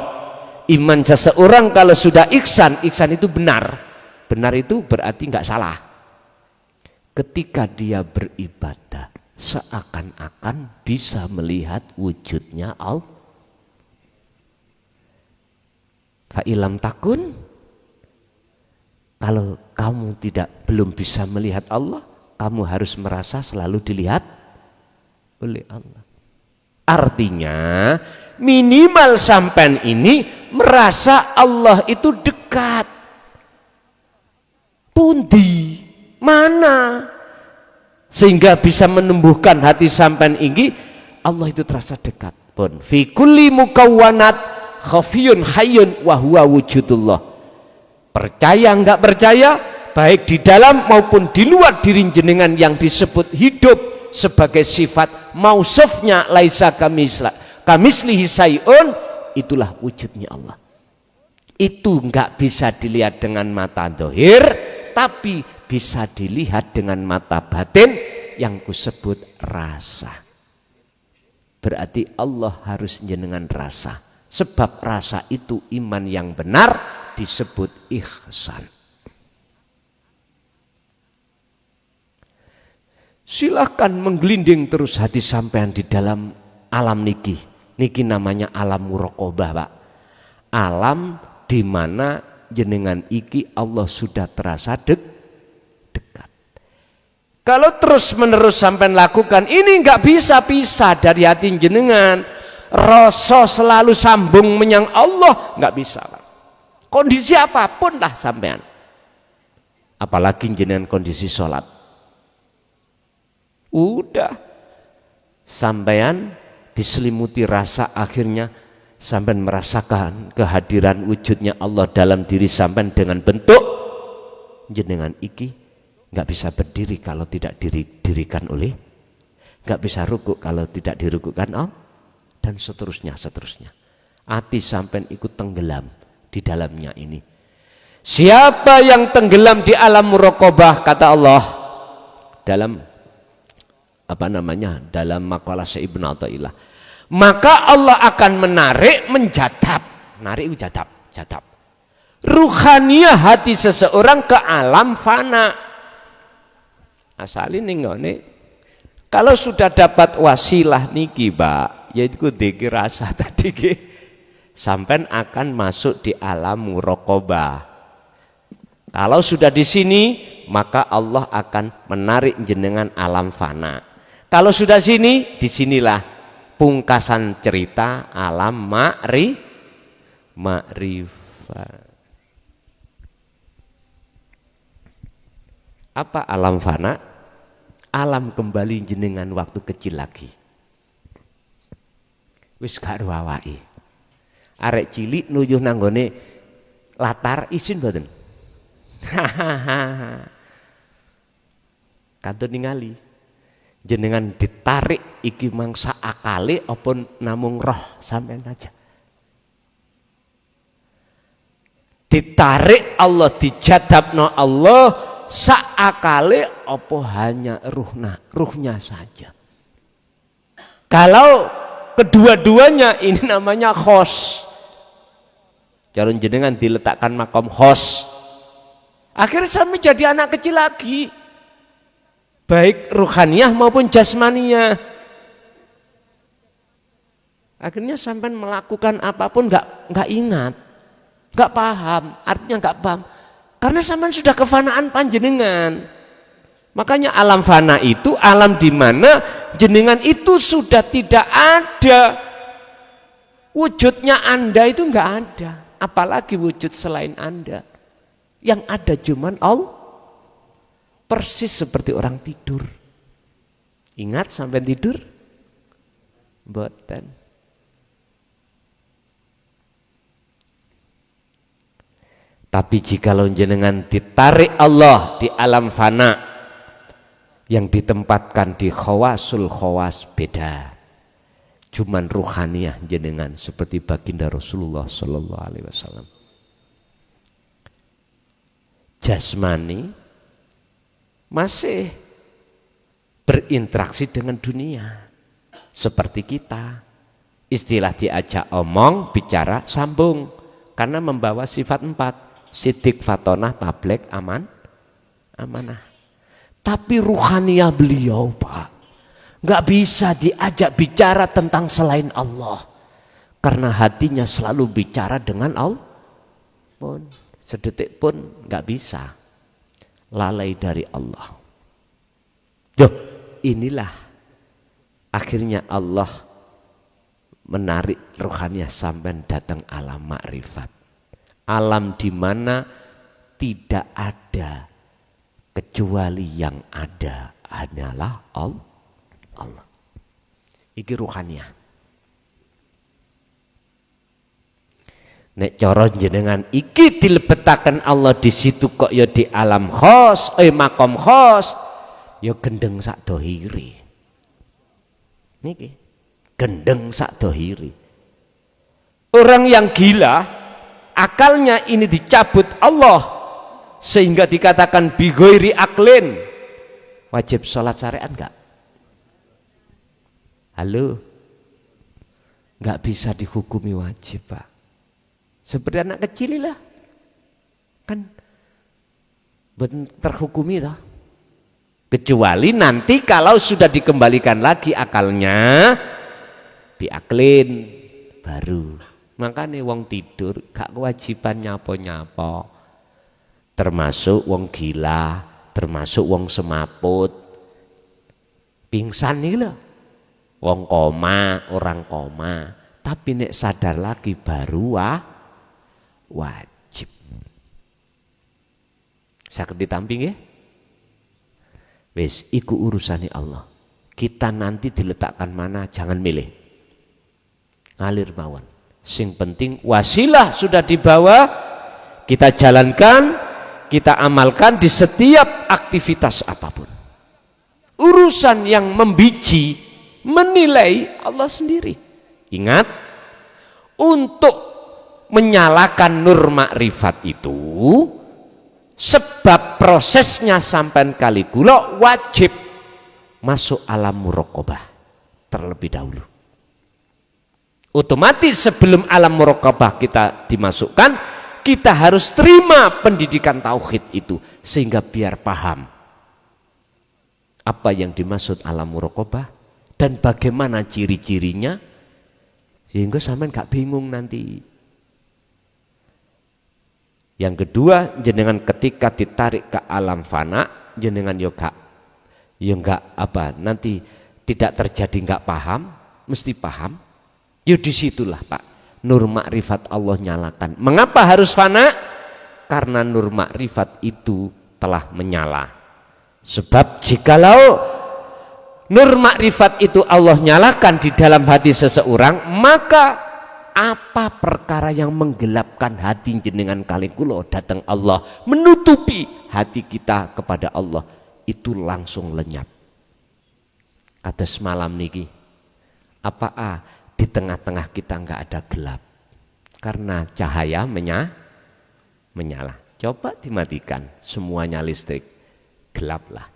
Iman seseorang kalau sudah ihsan, ihsan itu benar. Benar itu berarti nggak salah. Ketika dia beribadah seakan-akan bisa melihat wujudnya Allah. Fa'ilam takun, kalau kamu belum bisa melihat Allah, kamu harus merasa selalu dilihat oleh Allah. Artinya minimal sampean ini merasa Allah itu dekat. Pundi, mana? Sehingga bisa menumbuhkan hati sampean ini, Allah itu terasa dekat. Pun fi kulli mukawwanat khafiyun hayyun wa huwa wujudullah. Percaya enggak percaya, baik di dalam maupun di luar diri jenengan yang disebut hidup sebagai sifat mausufnya laisa kamislihi sayun, itulah wujudnya Allah. Itu enggak bisa dilihat dengan mata zahir, tapi bisa dilihat dengan mata batin yang kusebut rasa. Berarti Allah harus jenengan rasa. Sebab rasa itu iman yang benar disebut ihsan. Silahkan menggelinding terus hati sampean di dalam alam niki. Niki namanya alam muraqabah, Pak. Alam di mana jenengan iki Allah sudah terasa dekat. Kalau terus menerus sampai lakukan ini, nggak bisa pisah dari hati jenengan. Rasa selalu sambung menyang Allah, nggak bisa, Pak. Kondisi apapun lah sampean. Apalagi jenengan kondisi sholat. Udah sampean diselimuti rasa, akhirnya sampean merasakan kehadiran wujudnya Allah dalam diri sampean dengan bentuk jenengan iki nggak bisa berdiri kalau tidak didirikan oleh, nggak bisa rukuk kalau tidak dirukukan Allah, dan seterusnya. Hati sampean ikut tenggelam di dalamnya ini. Siapa yang tenggelam di alam muraqabah, kata Allah dalam dalam makalah Ibnu Athaillah, maka Allah akan menarik, jadab ruhaniah hati seseorang ke alam fana. Asal ini nggone, kalau sudah dapat wasilah niki, Pak, yaitu diki rasa tadi ke, sampai akan masuk di alam muraqabah. Kalau sudah di sini, maka Allah akan menarik jenengan alam fana. Kalau sudah sini, disinilah pungkasan cerita alam ma'rifat. Apa alam fana? Alam kembali jenengan waktu kecil lagi. Wis gak awake. Arek cilik nujuh nanggone latar isin mboten. Kantun ningali. Jenengan ditarik iki mangsa akale apa namung roh sampean aja. Ditarik Allah, dijadabno Allah saakale apa hanya ruhnya saja. Kalau kedua-duanya ini namanya khos. Calon jenengan diletakkan makom khos. Akhirnya sampai jadi anak kecil lagi. Baik ruhaniyah maupun jasmaniyah. Akhirnya sampai melakukan apapun nggak ingat, nggak paham, artinya nggak paham. Karena sampai sudah kefanaan panjenengan. Makanya alam fana itu alam di mana jenengan itu sudah tidak ada. Wujudnya Anda itu nggak ada, apalagi wujud selain Anda. Yang ada cuman Allah. Persis seperti orang tidur. Ingat sampai tidur? Mboten. Tapi jikalau jenengan ditarik Allah di alam fana yang ditempatkan di khawasul khawas, beda. Cuman ruhaniyah jenengan seperti baginda Rasulullah sallallahu alaihi wasallam. Jasmani masih berinteraksi dengan dunia seperti kita. Istilah diajak omong, bicara, sambung, karena membawa sifat 4: sidik, fatonah, tablek, amanah. Tapi ruhaniyah beliau, Pak, Nggak bisa diajak bicara tentang selain Allah. Karena hatinya selalu bicara dengan Allah. Pun sedetik pun nggak bisa lalai dari Allah. Duh, inilah akhirnya Allah menarik rohaniah sampai datang alam makrifat. Alam di mana tidak ada kecuali yang ada hanyalah Allah. Iki rohaniah. Nek cara jenengan iki dilebetaken Allah di situ kok ya di alam khos, makom khos, ya gendeng sak dohiri. Niki gendeng sak dohiri. Orang yang gila, akalnya ini dicabut Allah sehingga dikatakan bigoiri aklin. Wajib sholat syariat enggak? Halo, enggak bisa dihukumi wajib, Pak. Seperti anak kecil lah, kan terhukumi toh. Kecuali nanti kalau sudah dikembalikan lagi akalnya, diaklin baru. Makanya wong tidur gak kewajiban nyapo-nyapo. Termasuk wong gila, termasuk wong semaput. Pingsan nih loh. Wong koma, orang koma. Tapi nek sadar lagi baru wajib. Sakit ditamping ya? Wes, iku urusane Allah. Kita nanti diletakkan mana jangan milih. Ngalir mawon. Sing penting wasilah sudah dibawa, kita jalankan, kita amalkan di setiap aktivitas apapun. Urusan yang membiji, menilai Allah sendiri. Ingat, untuk menyalakan nur makrifat itu sebab prosesnya sampai kali kula wajib masuk alam muraqabah terlebih dahulu. Otomatis sebelum alam muraqabah kita dimasukkan, kita harus terima pendidikan tauhid itu sehingga biar paham apa yang dimaksud alam muraqabah dan bagaimana ciri-cirinya sehingga sampean gak bingung nanti. Yang kedua, jenengan ketika ditarik ke alam fana, jenengan yoga, nanti tidak terjadi nggak paham, mesti paham. Yo disitulah Pak, nur makrifat Allah nyalakan. Mengapa harus fana? Karena nur makrifat itu telah menyala. Sebab jikalau nur makrifat itu Allah nyalakan di dalam hati seseorang, maka apa perkara yang menggelapkan hati jenengan kali kula datang Allah menutupi hati kita kepada Allah itu langsung lenyap. Kata semalam niki apa di tengah-tengah kita enggak ada gelap karena cahaya menyala. Coba dimatikan semuanya listrik, gelaplah.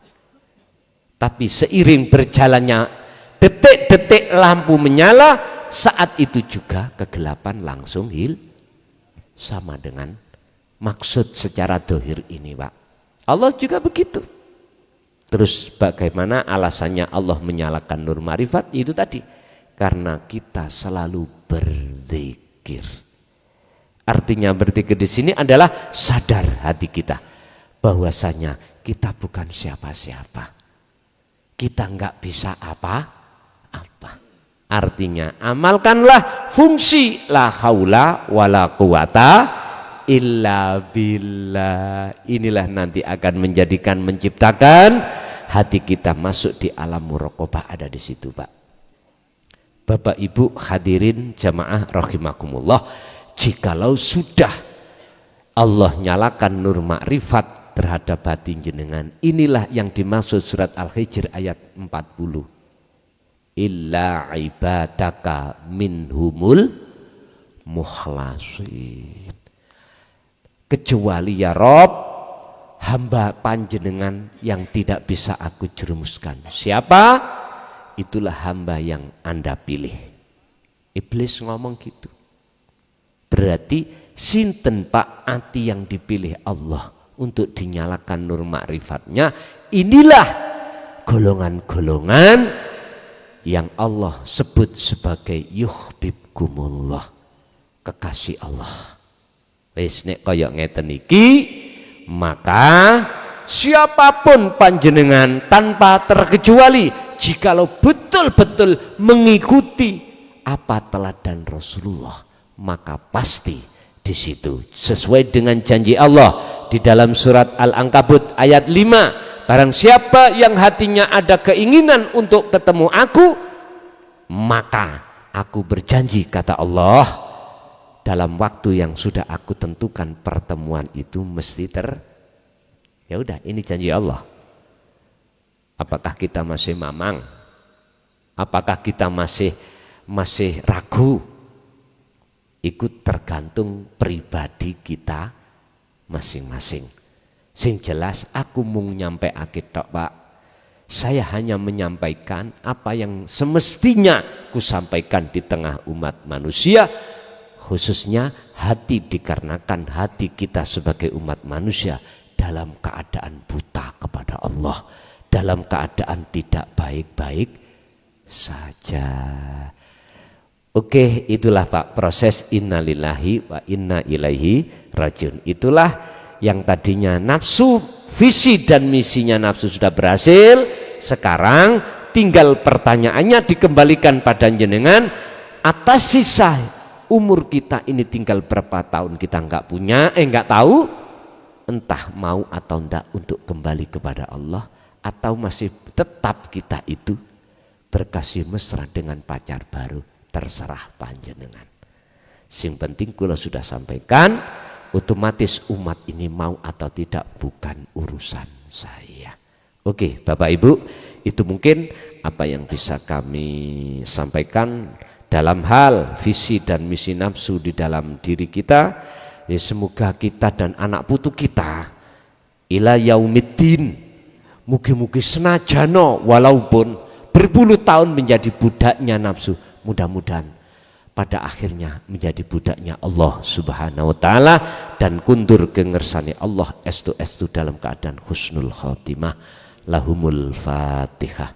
Tapi seiring berjalannya detik-detik lampu menyala, saat itu juga kegelapan langsung sama dengan maksud secara dohir ini Pak. Allah juga begitu. Terus bagaimana alasannya Allah menyalakan nur ma'rifat? Itu tadi, karena kita selalu berzikir. Artinya berzikir di sini adalah sadar hati kita bahwasanya kita bukan siapa-siapa. Kita enggak bisa apa-apa. Artinya amalkanlah fungsi la haula wala quwata illa billah. Inilah nanti akan menjadikan menciptakan hati kita masuk di alam muraqabah ada di situ Pak. Bapak Ibu hadirin jamaah rahimakumullah, jikalau sudah Allah nyalakan nur makrifat terhadap hati jenengan, inilah yang dimaksud surat Al-Hijr ayat 40. Illa ibadaka minhumul mukhlasin. Kecuali ya Rob, hamba panjenengan yang tidak bisa aku jerumuskan. Siapa? Itulah hamba yang Anda pilih. Iblis ngomong gitu. Berarti sinten Pak ati yang dipilih Allah untuk dinyalakan nur ma'rifatnya. Inilah golongan-golongan yang Allah sebut sebagai yuhibbukumullah, kekasih Allah. Wis nek kaya ngeten iki, maka siapapun panjenengan tanpa terkecuali jikalau betul-betul mengikuti apa teladan Rasulullah, maka pasti di situ sesuai dengan janji Allah di dalam surat Al-Ankabut ayat 5, barang siapa yang hatinya ada keinginan untuk ketemu aku, maka aku berjanji, kata Allah, dalam waktu yang sudah aku tentukan pertemuan itu mesti ya udah, ini janji Allah. Apakah kita masih mamang? Apakah kita masih ragu? Ikut tergantung pribadi kita masing-masing. Sing jelas aku mung nyampeake tok, Pak. Saya hanya menyampaikan apa yang semestinya ku sampaikan di tengah umat manusia, khususnya hati, dikarenakan hati kita sebagai umat manusia dalam keadaan buta kepada Allah, dalam keadaan tidak baik-baik saja. Oke, itulah Pak proses innalillahi wa inna ilaihi rajiun. Itulah yang tadinya nafsu, visi dan misinya nafsu sudah berhasil. Sekarang tinggal pertanyaannya dikembalikan pada jenengan, atas sisa umur kita ini tinggal berapa tahun kita nggak tahu, entah mau atau enggak untuk kembali kepada Allah, atau masih tetap kita itu berkasih mesra dengan pacar baru, terserah panjenengan. Sing penting kula sudah sampaikan, otomatis umat ini mau atau tidak bukan urusan saya. Oke, Bapak Ibu, itu mungkin apa yang bisa kami sampaikan dalam hal visi dan misi nafsu di dalam diri kita. Ya, semoga kita dan anak putu kita ila yaumiddin, mugi-mugi senajano walaupun berpuluh tahun menjadi budaknya nafsu, mudah-mudahan pada akhirnya menjadi budaknya Allah Subhanahu wa taala dan kundur kengersani Allah estu dalam keadaan husnul khotimah. Lahumul Fatihah.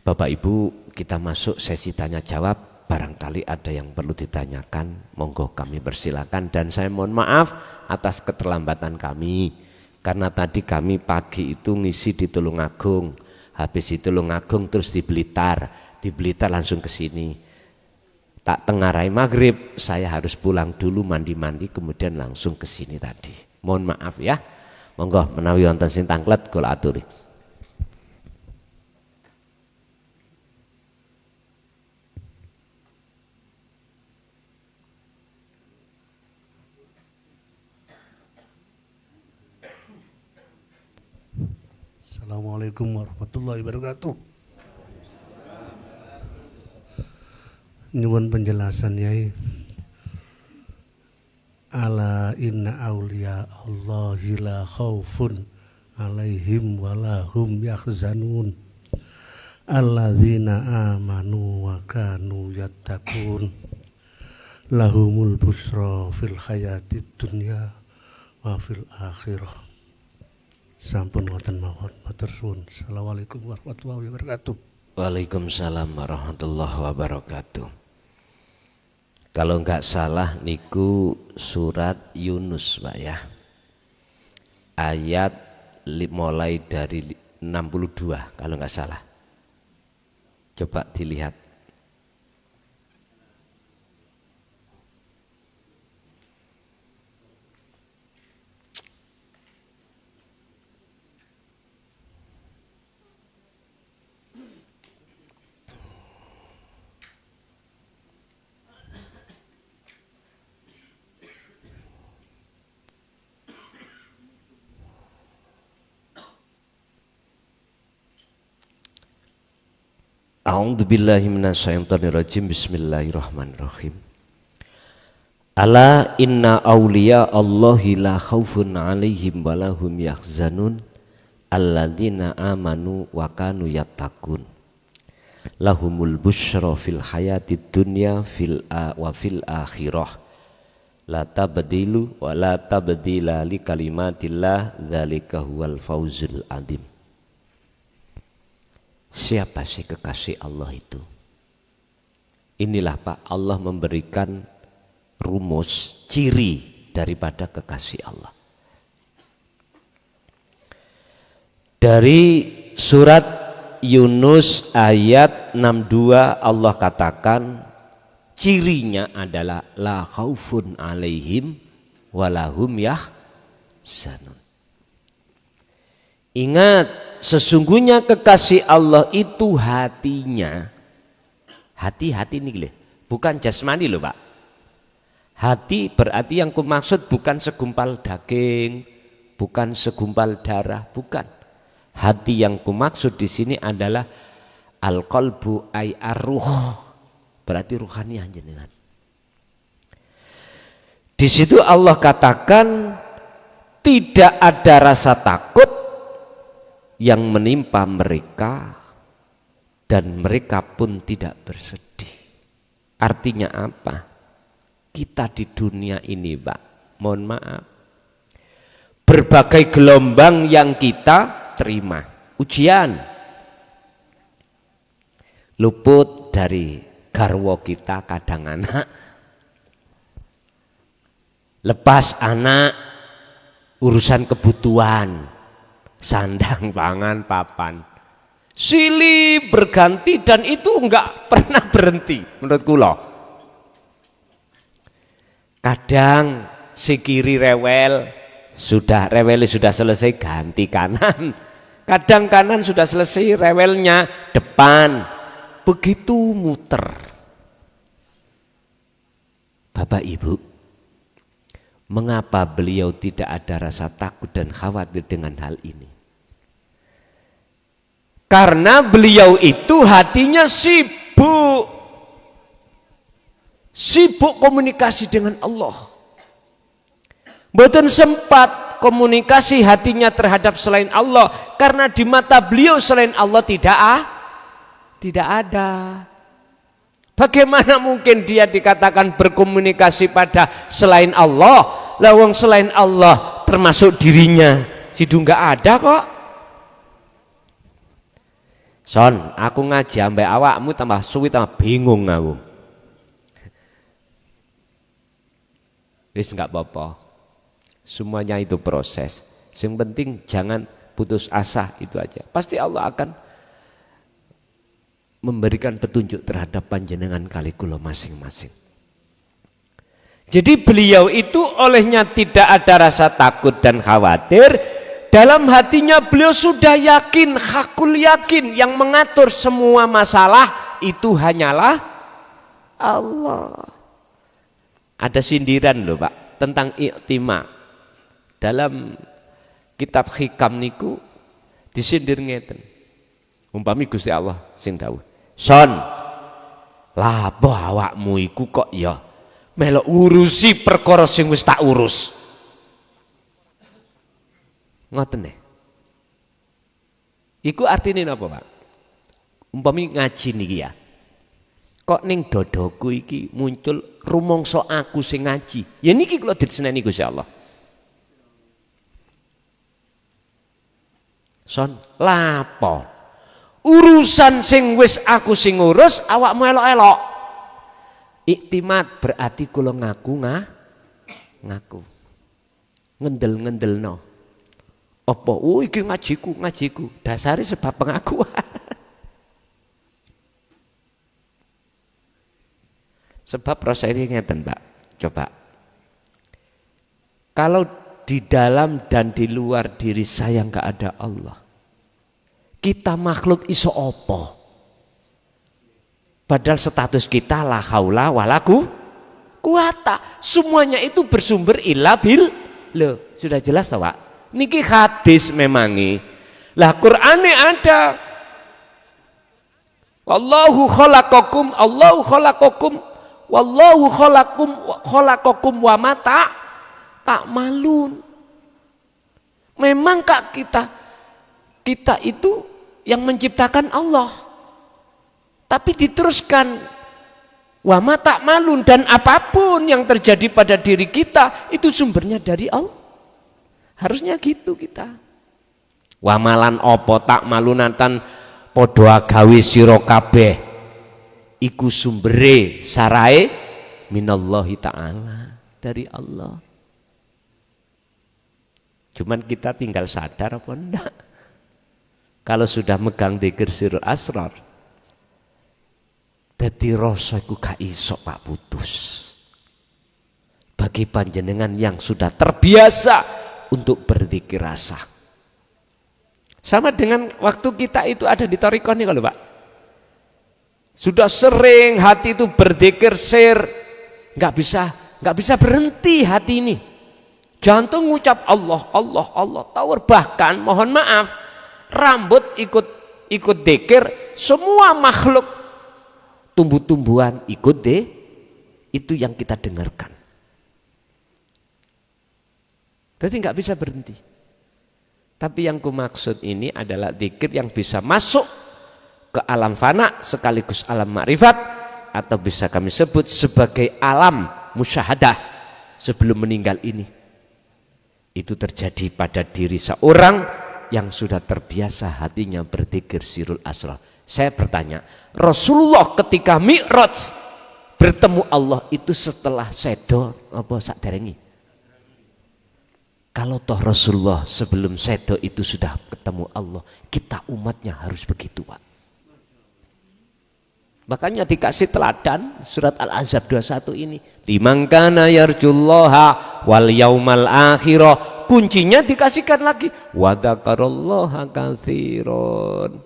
Bapak Ibu, kita masuk sesi tanya jawab. Barangkali ada yang perlu ditanyakan, monggo kami persilakan, dan saya mohon maaf atas keterlambatan kami karena tadi kami pagi itu ngisi di Tulungagung, habis di Tulungagung terus di Blitar langsung ke sini. Tak tengarai maghrib saya harus pulang dulu mandi-mandi kemudian langsung ke sini tadi. Mohon maaf ya. Monggo menawi wonten sing tanglet kula aturi. Assalamualaikum warahmatullahi wabarakatuh. Nyuwun penjelasan Yai. Ala inna auliya Allahi la khaufun alaihim walahum yahzanun alladzina amanu wa kanu yattaqun lahumul busra fil hayatid dunya wa fil akhirah. Sampun wonten mawon, matur suwun. Assalamualaikum warahmatullahi wabarakatuh. Waalaikumsalam warahmatullahi wabarakatuh. Kalau enggak salah niku surat Yunus, Pak ya. Ayat mulai dari 62 kalau enggak salah. Coba dilihat. A'udzubillahi minasyaitonirrajim. Bismillahirrahmanirrahim. Ala inna awliya Allahi la khaufun alaihim walahum yahzanun alladzina amanu wa kanu yattaqun lahumul busyra fil hayatid dunya wa fil akhirah La tabdilu wa la tabdila li kalimatillah dzalika huwal fauzul adzim. Siapa sih kekasih Allah itu? Inilah Pak, Allah memberikan rumus, ciri daripada kekasih Allah. Dari surat Yunus ayat 62 Allah katakan cirinya adalah la khaufun alaihim walahum yahzanun. Ingat, sesungguhnya kekasih Allah itu hatinya, hati-hati nih, bukan jasmani loh Pak. Hati berarti yang kumaksud bukan segumpal daging, bukan segumpal darah, bukan. Hati yang kumaksud di sini adalah al-qalbu ay ar-ruh, berarti ruhaniah jenengan. Di situ Allah katakan tidak ada rasa takut yang menimpa mereka dan mereka pun tidak bersedih. Artinya apa? Kita di dunia ini Pak, mohon maaf, berbagai gelombang yang kita terima, ujian, luput dari garwo kita kadang anak, lepas anak, urusan kebutuhan, sandang, pangan, papan, silih berganti dan itu enggak pernah berhenti menurut kula. Kadang si kiri rewel, rewelnya sudah selesai ganti kanan. Kadang kanan sudah selesai rewelnya depan. Begitu muter. Bapak Ibu, mengapa beliau tidak ada rasa takut dan khawatir dengan hal ini? Karena beliau itu hatinya sibuk komunikasi dengan Allah. Mboten sempat komunikasi hatinya terhadap selain Allah, karena di mata beliau selain Allah tidak ada. Bagaimana mungkin dia dikatakan berkomunikasi pada selain Allah? Lawang selain Allah termasuk dirinya, sidu nggak ada kok. Son, aku ngaji ambek awakmu tambah suwi tambah bingung aku. Wis nggak apa-apa. Semuanya itu proses. Yang penting jangan putus asa, itu aja. Pasti Allah akan memberikan petunjuk terhadap panjenengan kali kula masing-masing. Jadi beliau itu olehnya tidak ada rasa takut dan khawatir. Dalam hatinya beliau sudah yakin, hakul yakin, yang mengatur semua masalah itu hanyalah Allah. Ada sindiran loh Pak tentang i'tima. Dalam kitab hikam niku disindir ngeten. Umpami Gusti Allah sing dawuh, "Son, lapo awakmu iku kok ya melok urusi perkara sing wis tak urus." Ngoten nggih. Iku artine napa, Pak? Umpami ngaji niki ya. Kok ning dodoku iki muncul rumangsa aku sing ngaji. Ya niki kula diseneni Gusti Allah. Son, lapo? Urusan sing wis aku sing ngurus awakmu elok-elok. Iktimat berarti kula ngaku ngaku. Ngendel-ngendelno. Apa? Oh iki ngajiku. Dasare sebab pengakuan. Sebab proses ini ngeten Pak. Coba. Kalau di dalam dan di luar diri saya nggak ada Allah, kita makhluk iso opo? Padahal status kita la haula wala quwata. Semuanya itu bersumber illa bil. Loh, sudah jelas toh Pak? Niki hadis memangi. Lah Qur'ane ada. Wallahu khalaqakum wallahu khalaqakum wa mata ta'malun. Memang Kak kita itu yang menciptakan Allah. Tapi diteruskan Wa ma ta'malun, dan apapun yang terjadi pada diri kita itu sumbernya dari Allah. Harusnya gitu kita. Wa malan apa ta'malunatan padha gawe sira kabeh iku sumbere sarae minallahi ta'ala, dari Allah. Cuman kita tinggal sadar apa enggak. Kalau sudah megang dzikir sirul asrar, dadi rasa iku gak iso Pak putus. Bagi panjenengan yang sudah terbiasa untuk berzikir rasa. Sama dengan waktu kita itu ada di Thariqah nih kalau Pak. Sudah sering hati itu berzikir sir, nggak bisa berhenti hati ini. Jantung ngucap Allah, Allah, Allah. Tawar, bahkan mohon maaf, rambut ikut dzikir, semua makhluk tumbuh-tumbuhan ikut deh, itu yang kita dengarkan. Jadi nggak bisa berhenti. Tapi yang kumaksud ini adalah dzikir yang bisa masuk ke alam fana sekaligus alam makrifat, atau bisa kami sebut sebagai alam musyahadah sebelum meninggal ini. Itu terjadi pada diri seorang yang sudah terbiasa hatinya berzikir sirul asrar. Saya bertanya, Rasulullah ketika Mi'raj bertemu Allah itu setelah sedo apa sakderengi? Kalau toh Rasulullah sebelum sedo itu sudah ketemu Allah, kita umatnya harus begitu Pak. Makanya dikasih teladan surat Al-Ahzab 21 ini. Liman kana yarjullaha wal yaumal akhirah. Kuncinya dikasihkan lagi. Wa dzakarallaha katsiran.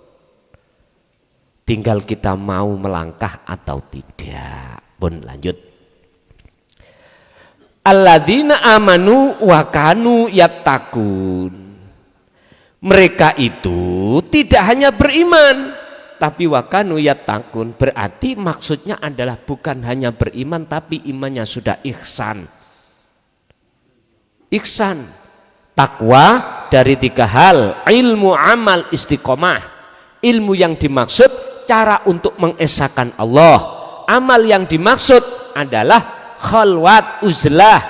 Tinggal kita mau melangkah atau tidak. Pun lanjut. Alladzina amanu wa kanu yattaqun. Mereka itu tidak hanya beriman, tapi wa kanu yattaqun, berarti maksudnya adalah bukan hanya beriman tapi imannya sudah ihsan. Ihsan, takwa dari 3 hal, ilmu, amal, istiqomah. Ilmu yang dimaksud cara untuk mengesahkan Allah. Amal yang dimaksud adalah khalwat, uzlah.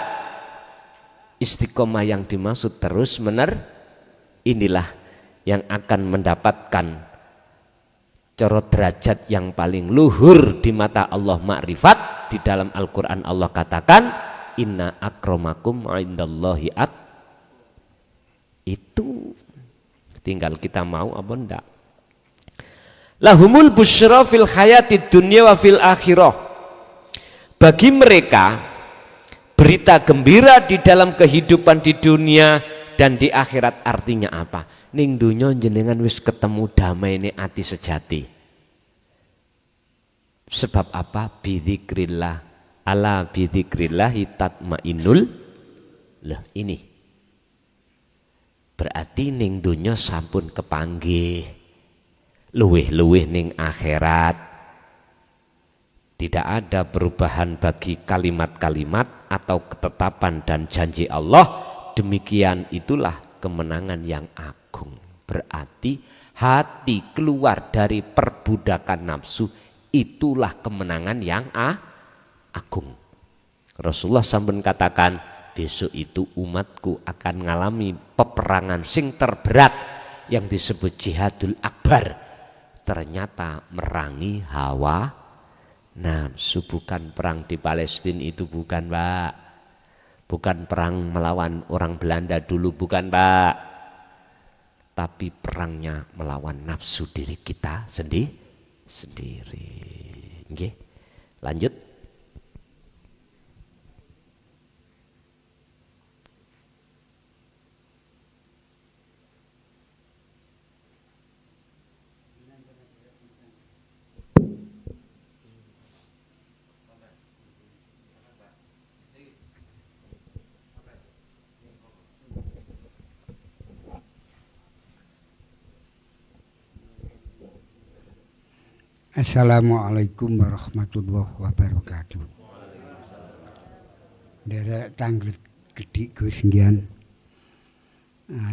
Istiqomah yang dimaksud terus inilah yang akan mendapatkan corot derajat yang paling luhur di mata Allah makrifat. Di dalam Al-Quran Allah katakan inna akramakum indallahi itu tinggal kita mau apa enggak. Lahumul busyra fil hayatid dunya wa fil akhirah. Bagi mereka berita gembira di dalam kehidupan di dunia dan di akhirat. Artinya apa? Ning dunya jenengan wis ketemu damai ini ati sejati. Sebab apa? Bidzikrillah. Ala bidzikrillahi tatmainnul. Loh ini. Berarti ning dunya sampun kepanggih. Luwih-luwih ning akhirat. Tidak ada perubahan bagi kalimat-kalimat atau ketetapan dan janji Allah. Demikian itulah kemenangan yang agung. Berarti hati keluar dari perbudakan nafsu, itulah kemenangan yang agung. Rasulullah sampun katakan besok itu umatku akan mengalami peperangan sing terberat yang disebut jihadul akbar. Ternyata merangi hawa nafsu. Bukan perang di Palestina itu, bukan Pak. Bukan perang melawan orang Belanda dulu, bukan Pak. Tapi perangnya melawan nafsu diri kita sendiri. Nggih. Lanjut. Assalamualaikum warahmatullahi wabarakatuh. Derek tanglet gedhi Gus nggih.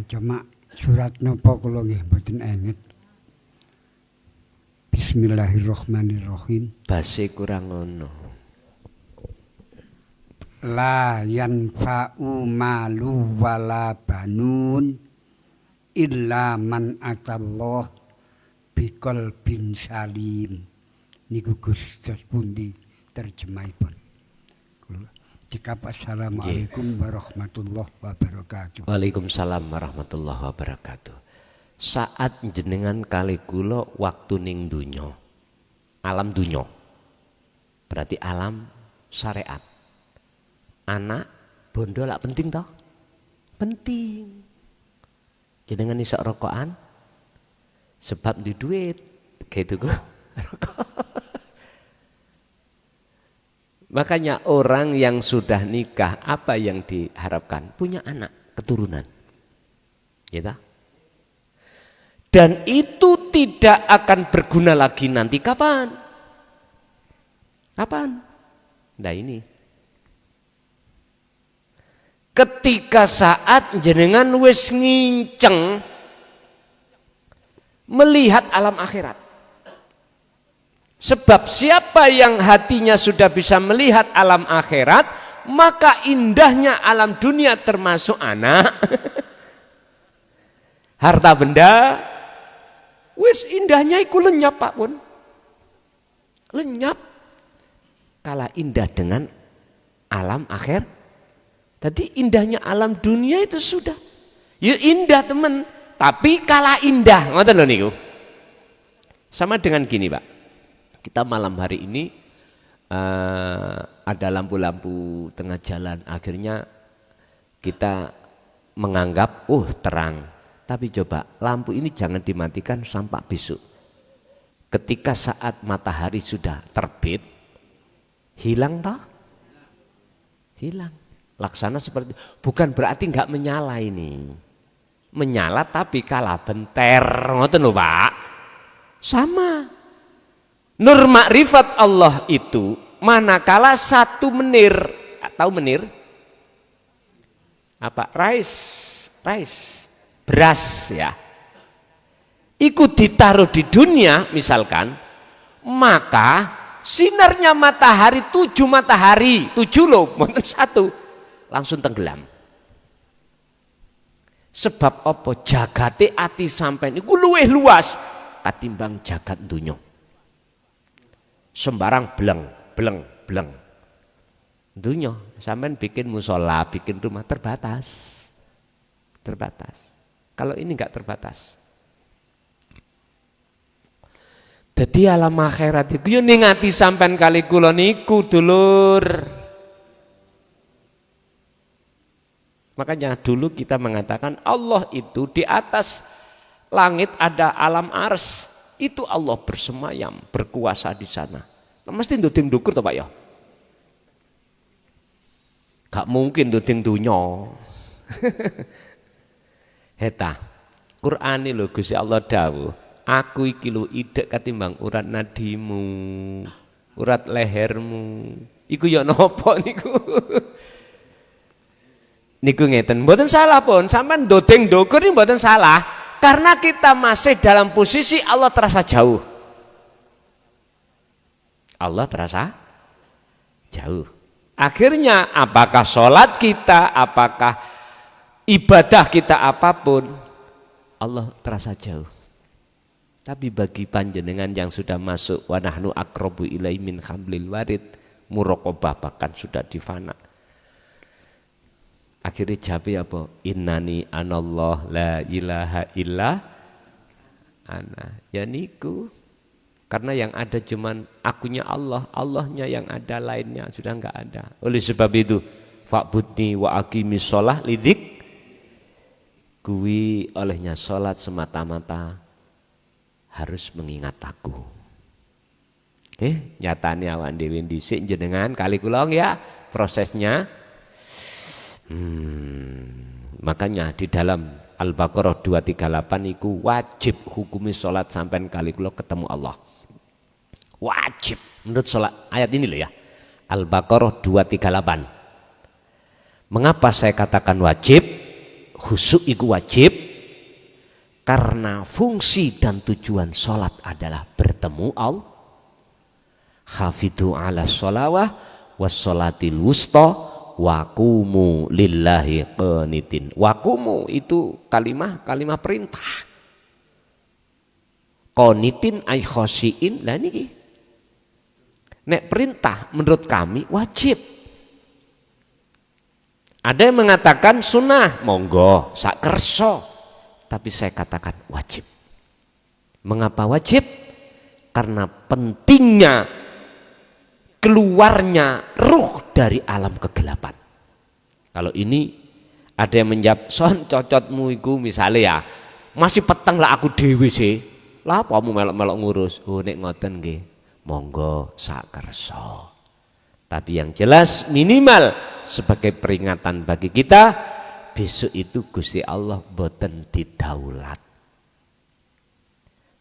Cuma surat napa kula nggih mboten enget. Bismillahirrahmanirrahim. Base kurang ngono. La yanfa'u malu wala banun illa man atallah biqalbin salim. Niku Gus pundi terjemahipun. Cekap assalamualaikum warahmatullahi wabarakatuh. Waalaikumsalam warahmatullahi wabarakatuh. Saat jenengan kali kula waktu ning dunya, alam dunya, berarti alam syariat. Anak bondo lak penting toh? Penting. Jenengan iso rokokan sebab di duit gitu kok. Makanya orang yang sudah nikah apa yang diharapkan? Punya anak, keturunan. Gitu. Dan itu tidak akan berguna lagi nanti kapan? Kapan? Nah ini. Ketika saat jenengan wis nginceng melihat alam akhirat. Sebab siapa yang hatinya sudah bisa melihat alam akhirat, maka indahnya alam dunia termasuk anak, harta benda, wis indahnya iku lenyap Pak Pun. Lenyap. Kalah indah dengan alam akhir. Tadi indahnya alam dunia itu sudah. Ya indah teman, tapi kalah indah. Ngoten lho niku. Sama dengan gini, Pak. Kita malam hari ini ada lampu-lampu tengah jalan. Akhirnya kita menganggap terang. Tapi coba lampu ini jangan dimatikan sampai besok. Ketika saat matahari sudah terbit, hilang toh? Hilang. Laksana seperti bukan berarti nggak menyala ini. Menyala tapi kalah benter. Ngoten lho, Pak. Sama. Nur makrifat Allah itu manakala 1 menir, tahu menir? Apa? Rice, beras ya. Ikut ditaruh di dunia misalkan, maka sinarnya matahari 7 matahari, 7 loh, bukan 1. Langsung tenggelam. Sebab apa? Jagate ati sampean iku luwih luas katimbang jagat donya. Sembarang bleng. Dunya sampean bikin musola, bikin rumah terbatas. Kalau ini enggak terbatas. Jadi alam akhirat itu yo ning ati sampean kali kula niku dulur. Makanya dulu kita mengatakan Allah itu di atas langit ada alam ars. Itu Allah bersemayam, berkuasa di sana. Mesti nduding dukur toh Pak ya? Gak mungkin nduding dunya. Heta, Qur'an lho Gusti Allah dawuh, aku iki lho idek katimbang urat nadimu, urat lehermu. Iku ya napa niku? Niku ngeten, mboten salah pun, sampean ndodeng ndukur ini mboten salah. Karena kita masih dalam posisi Allah terasa jauh. Allah terasa jauh. Akhirnya apakah sholat kita, apakah ibadah kita apapun, Allah terasa jauh. Tapi bagi panjenengan yang sudah masuk wa nahnu aqrabu ilaihi min hablil warid, muraqabah bahkan sudah difana. Akhirnya jawab apa? Innani anallah la ilaha illa ana. Ya niku. Karena yang ada cuman akunya Allah, Allahnya yang ada lainnya sudah enggak ada. Oleh sebab itu, fa'budni wa aqimis shalah lidzik. Kuwi olehnya salat semata-mata harus mengingat aku. Nyatane awan dhewe dhisik jenengan kali kula ya prosesnya. Makanya di dalam Al-Baqarah 238 itu wajib hukumi sholat sampai kali kula ketemu Allah. Wajib menurut sholat ayat ini loh ya. Al-Baqarah 238. Mengapa saya katakan wajib? Khusyuk itu wajib karena fungsi dan tujuan sholat adalah bertemu Allah. Hafidhu ala sholawah was sholatil wusta waqumu lillahi qanitin. Waqumu itu kalimat perintah. Qanitin ay khosyiin. Lah niki nek perintah menurut kami wajib. Ada yang mengatakan sunnah, monggo sak kerso. Tapi saya katakan wajib. Mengapa wajib? Karena pentingnya keluarnya ruh dari alam kegelapan. Kalau ini ada yang menjawab, son cocotmu iku misalnya ya, masih peteng lah aku dewe sih. Lah apa kamu melok-melok ngurus? Oh nek ngoten nggih, monggo sak kerso. Tapi yang jelas minimal sebagai peringatan bagi kita, besok itu Gusti Allah boten didaulat.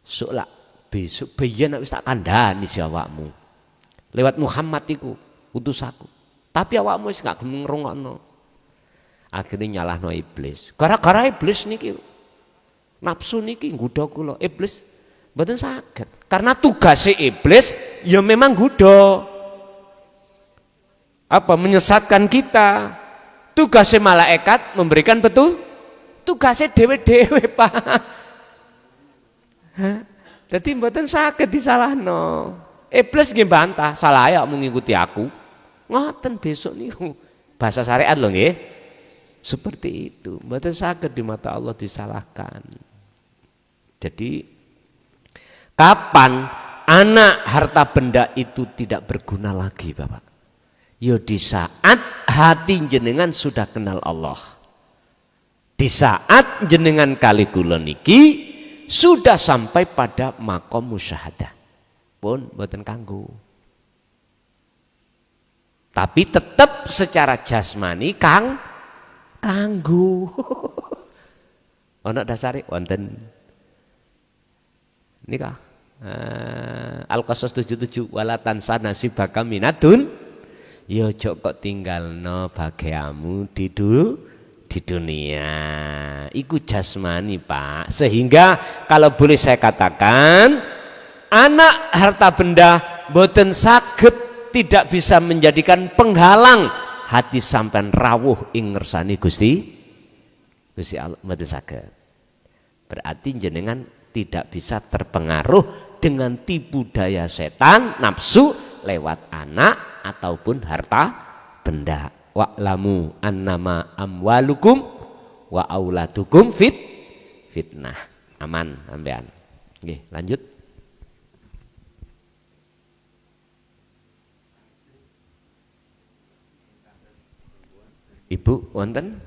Soalnya besok biyen wis tak kandhani si awakmu. Lewat Muhammad iku utus aku. Tapi awakmu wis gak gelem ngrungokno. Akhirnya nyalahno iblis. Gara-gara iblis niki nafsu niki nggodha kula. Iblis mboten saged. Karena tugasnya iblis ya memang nggodha. Apa menyesatkan kita. Tugasnya malaikat memberikan betul. Tugasnya dewe-dewe Pak. Jadi mboten saged disalahno. Iblis nggih bantah, salah ya mengikuti aku. Ngoten besok niku. Bahasa syariat lho nggih. Seperti itu. Mboten saged di mata Allah disalahkan. Jadi kapan anak harta benda itu tidak berguna lagi Bapak? Ya di saat hati jenengan sudah kenal Allah. Di saat jenengan kali kula niki sudah sampai pada makom musyahadah. Pun mboten kanggo. Tapi tetap secara jasmani kanggo. Ana dasare wonten. Nika Al-Qasas 77 wala tansa nasibaka minadun. Ya ojo kok tinggalno bagiamu di dunia. Iku jasmani Pak. Sehingga kalau boleh saya katakan, anak harta benda boten saged tidak bisa menjadikan penghalang hati sampean rawuh ing ngersani Gusti Allah boten saged. Berarti jenengan tidak bisa terpengaruh dengan tipu daya setan nafsu lewat anak ataupun harta benda. Wa'lamu annama amwalukum wa auladukum fitnah. Aman sampean. Nggih, lanjut. Ibu wonten?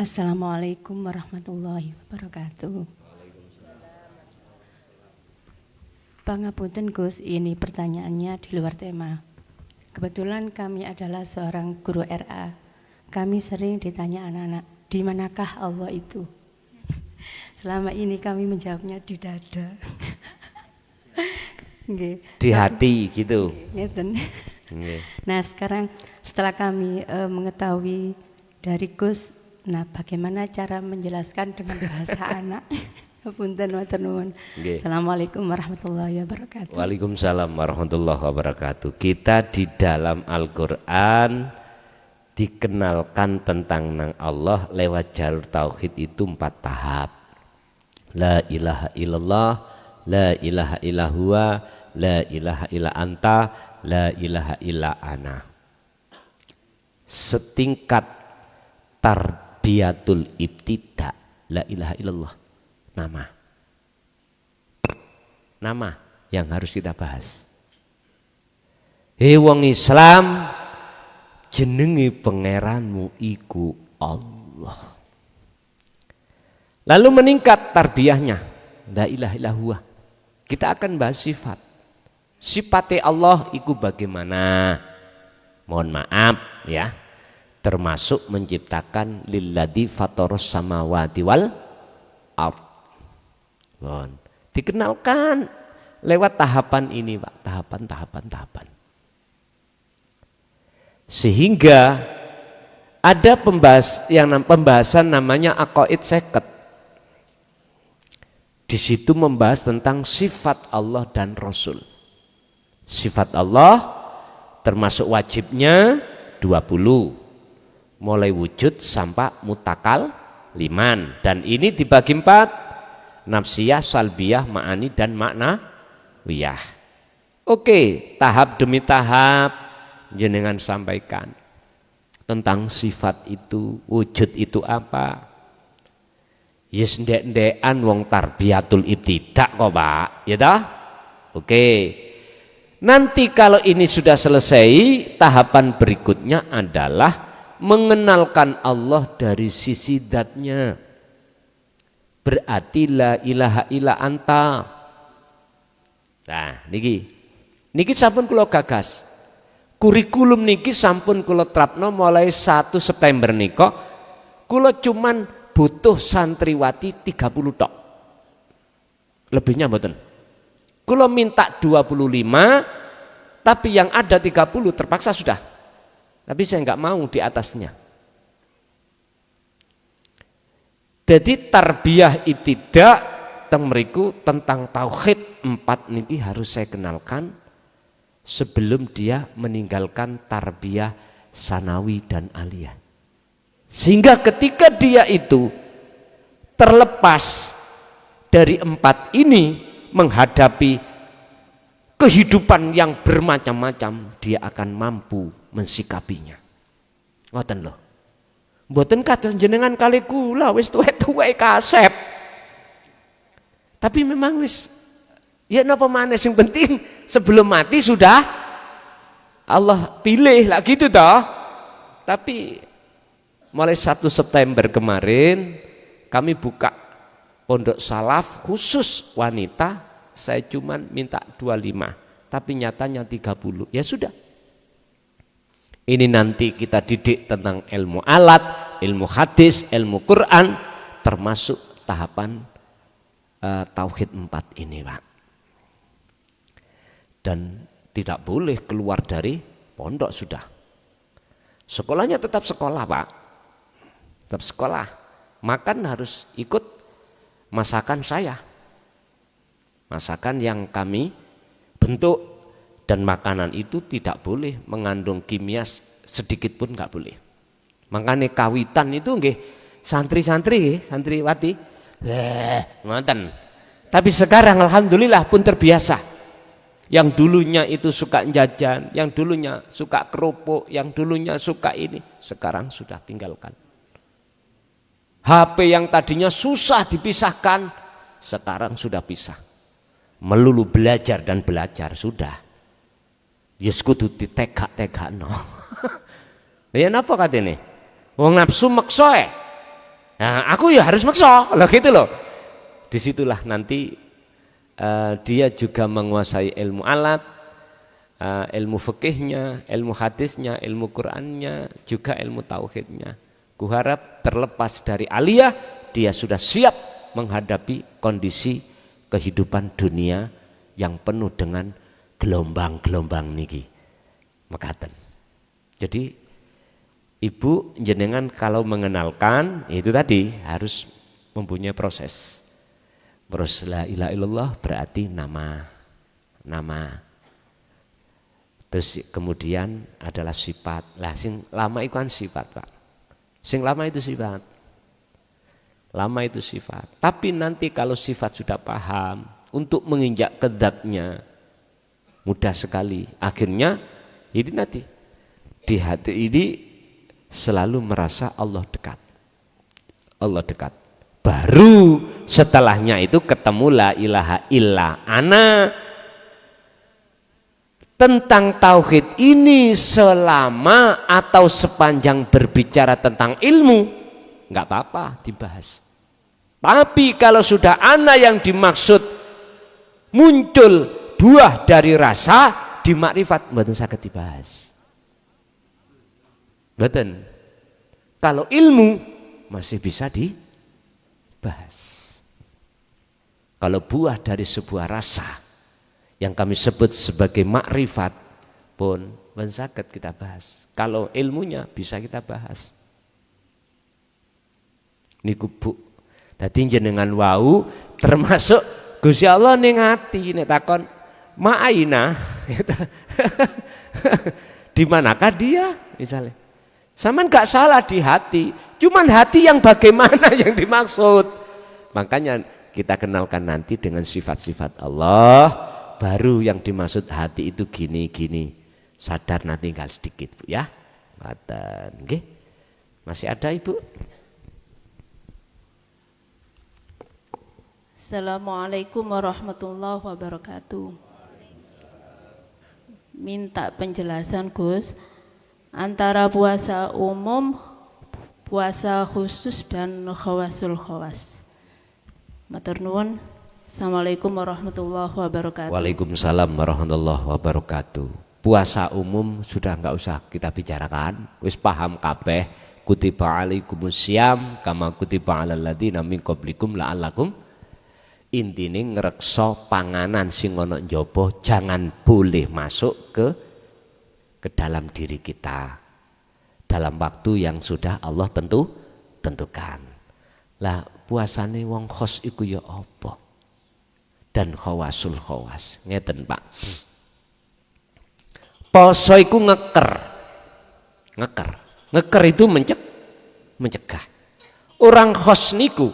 Assalamualaikum warahmatullahi wabarakatuh. Pangapunten Gus, ini pertanyaannya di luar tema. Kebetulan kami adalah seorang guru RA. Kami sering ditanya anak-anak, di manakah Allah itu? Selama ini kami menjawabnya di dada. Di hati gitu. Nah sekarang setelah kami mengetahui dari Gus, nah bagaimana cara menjelaskan dengan bahasa anak? Punten matur nuwun. Assalamualaikum warahmatullahi wabarakatuh. Waalaikumsalam warahmatullahi wabarakatuh. Kita di dalam Al-Qur'an dikenalkan tentang nang Allah lewat jalur tauhid itu 4 tahap. La ilaha illallah, la ilaha illahuwa, la ilaha illa anta, la ilaha illa ana. Setingkat tarbiyatul ibtida, la ilaha illallah. Nama yang harus kita bahas. Hei wong Islam, jenenge pangeranmu iku Allah. Lalu meningkat tarbiyahnya, la ilaha illallah. Kita akan bahas sifat. Sifatnya Allah iku bagaimana? Mohon maaf ya. Termasuk menciptakan lilladzi fataros samawati wal ardh. Dikenalkan lewat tahapan ini Pak, tahapan. Sehingga ada pembahasan namanya aqaid seket. Di situ membahas tentang sifat Allah dan Rasul. Sifat Allah termasuk wajibnya 20. Mulai wujud sampai mutakal liman. Dan ini dibagi 4. Nafsiyah, salbiyah, ma'ani, dan maknawiyah. Oke, tahap demi tahap jenengan sampaikan tentang sifat itu, wujud itu apa. Yes, ndek-ndekan wong tarbiyatul ibtidak kok Pak, ya toh? Oke. Nanti kalau ini sudah selesai, tahapan berikutnya adalah mengenalkan Allah dari sisi zatnya. Berarti la ilaha illa anta. Nah, niki sampun kula gagas. Kurikulum niki sampun kula terapno mulai 1 September nika. Kula cuman butuh santriwati 30 tok. Lebihnya mboten. Kula minta 25, tapi yang ada 30 terpaksa sudah. Tapi saya enggak mau di atasnya. Jadi tarbiyah ibtidak teng mriku tentang tauhid 4 niki harus saya kenalkan sebelum dia meninggalkan tarbiyah sanawi dan aliyah. Sehingga ketika dia itu terlepas dari 4 ini menghadapi kehidupan yang bermacam-macam, dia akan mampu mensikapinya. Ngoten lho. Mboten kados jenengan kali kula wis tuwek-tuwek kasep. Tapi memang wis ya napa maneh sing penting sebelum mati sudah Allah pilih lah gitu toh. Tapi mulai 1 September kemarin kami buka pondok salaf khusus wanita, saya cuman minta 25, tapi nyatanya 30. Ya sudah. Ini nanti kita didik tentang ilmu alat, ilmu hadis, ilmu Quran, termasuk tahapan tauhid 4 ini, Pak. Dan tidak boleh keluar dari pondok sudah. Sekolahnya tetap sekolah, Pak. Tetap sekolah. Makan harus ikut masakan saya. Masakan yang kami bentuk, dan makanan itu tidak boleh mengandung kimia sedikit pun nggak boleh. Makanya kawitan itu nggih santri-santri, santriwati, ngoten. Tapi sekarang alhamdulillah pun terbiasa. Yang dulunya itu suka jajan, yang dulunya suka kerupuk, yang dulunya suka ini, sekarang sudah tinggalkan. HP yang tadinya susah dipisahkan, sekarang sudah pisah. Melulu belajar dan belajar sudah. Yes kudu ditegak-tegakno. Ya napa katene? Wong nafsu maksa e. Nah, aku ya harus maksa. Lah gitu loh. Disitulah nanti dia juga menguasai ilmu alat, ilmu fikihnya, ilmu hadisnya, ilmu Qur'annya, juga ilmu tauhidnya. Kuharap terlepas dari aliyah, dia sudah siap menghadapi kondisi kehidupan dunia yang penuh dengan gelombang-gelombang niki. Mekaten. Jadi ibu jenengan kalau mengenalkan itu tadi harus mempunyai proses. Proses la ilaha illallah berarti nama. Terus kemudian adalah sifat. Lah sing lama itu kan sifat, Pak. Sing lama itu sifat. Lama itu sifat. Tapi nanti kalau sifat sudah paham, untuk menginjak ke zatnya mudah sekali. Akhirnya ini nanti di hati ini selalu merasa Allah dekat. Allah dekat. Baru setelahnya itu ketemu la ilaha illa ana. Tentang tauhid ini selama atau sepanjang berbicara tentang ilmu enggak apa-apa dibahas. Tapi kalau sudah ana yang dimaksud muncul buah dari rasa di makrifat mboten saged dibahas. Mboten. Kalau ilmu masih bisa dibahas. Kalau buah dari sebuah rasa yang kami sebut sebagai makrifat pun mboten saged kita bahas. Kalau ilmunya bisa kita bahas. Niku Bu. Dadi jenengan wau termasuk Gusti Allah ning ati nek takon ma'aina di manakah dia misalnya. Saman gak salah di hati, cuman hati yang bagaimana yang dimaksud. Makanya kita kenalkan nanti dengan sifat-sifat Allah, baru yang dimaksud hati itu gini-gini. Sadar nanti tinggal sedikit Bu ya. Ngoten nggih. Masih ada Ibu? Assalamualaikum warahmatullahi wabarakatuh. Minta penjelasan Gus antara puasa umum, puasa khusus dan khawasul khawas. Matur nuwun. Assalamualaikum warahmatullahi wabarakatuh. Waalaikumsalam warahmatullahi wabarakatuh. Puasa umum sudah enggak usah kita bicarakan, wis paham kabeh. Kutiba alaikumusiyam kama kutiba alal ladzina min qablikum la'allakum. Intine ngreksa panganan sing ana njaba jangan boleh masuk ke dalam diri kita dalam waktu yang sudah Allah tentukan. Lah puasane wong khos iku ya apa? Dan khawasul khawas. Ngeten Pak. Poso iku ngeker. Ngeker itu mencegah. Orang khos niku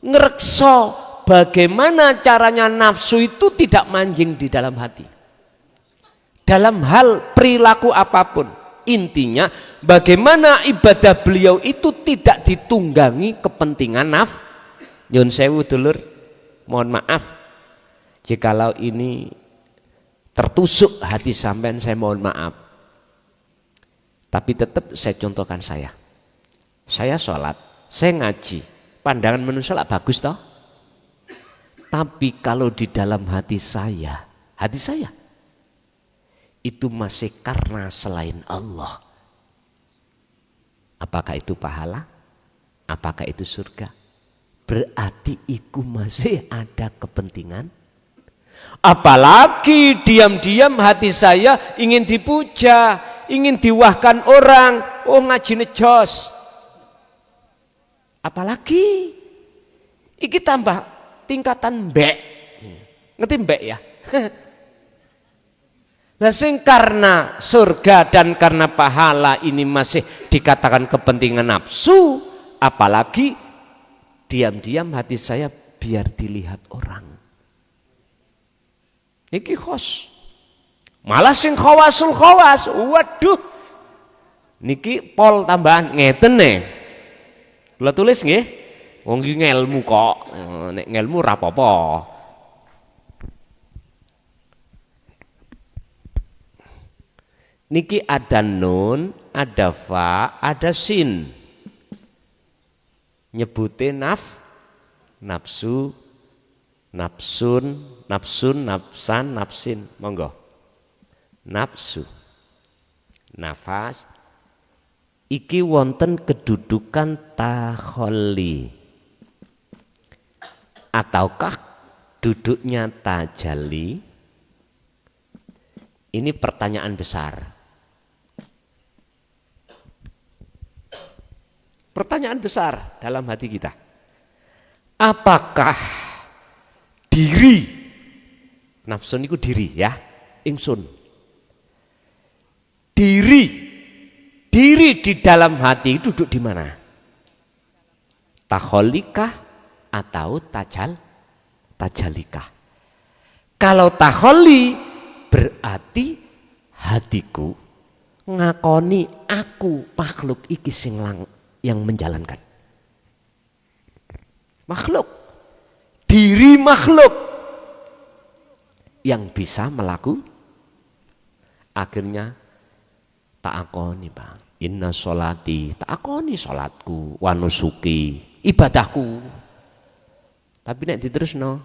ngreksa bagaimana caranya nafsu itu tidak manjing di dalam hati. Dalam hal perilaku apapun. Intinya bagaimana ibadah beliau itu tidak ditunggangi kepentingan Nyun sewu dulur, mohon maaf jikalau ini tertusuk hati sampean, saya mohon maaf. Tapi tetap saya contohkan saya sholat, saya ngaji, pandangan manusia lah bagus toh. Tapi kalau di dalam hati saya itu masih karena selain Allah. Apakah itu pahala? Apakah itu surga? Berarti itu masih ada kepentingan. Apalagi diam-diam hati saya ingin dipuja, ingin diwahkan orang, oh ngaji nejos. Apalagi iki tambah tingkatan mbek. Ngerti mbek ya? Nah sing karena surga dan karena pahala ini masih dikatakan kepentingan nafsu, apalagi diam-diam hati saya biar dilihat orang. Niki khos. Malah sing khawasul khawas, waduh. Niki pol tambahan ngeten nih. Kula tulis nggih. Wong iki ngelmu kok, nek ngelmu ra apa-apa. Niki ada nun, ada fa, ada sin. Nyebutin nafsu, nafsun, nafsan, nafsin. Monggo. Nafsu, nafas. Iki wonten kedudukan takholi. Ataukah duduknya tajali? Ini pertanyaan besar. Pertanyaan besar dalam hati kita. Apakah diri, nafsu itu diri ya, ingsun. Diri di dalam hati itu duduk di mana? Takholikah atau tajalikah? Kalau takholi berarti hatiku ngakoni aku makhluk iki sing yang menjalankan. Makhluk, diri makhluk yang bisa akhirnya ta'akoni Bang. Inna sholati, ta'akoni sholatku, wanusuki, ibadahku. Tapi nek diterusno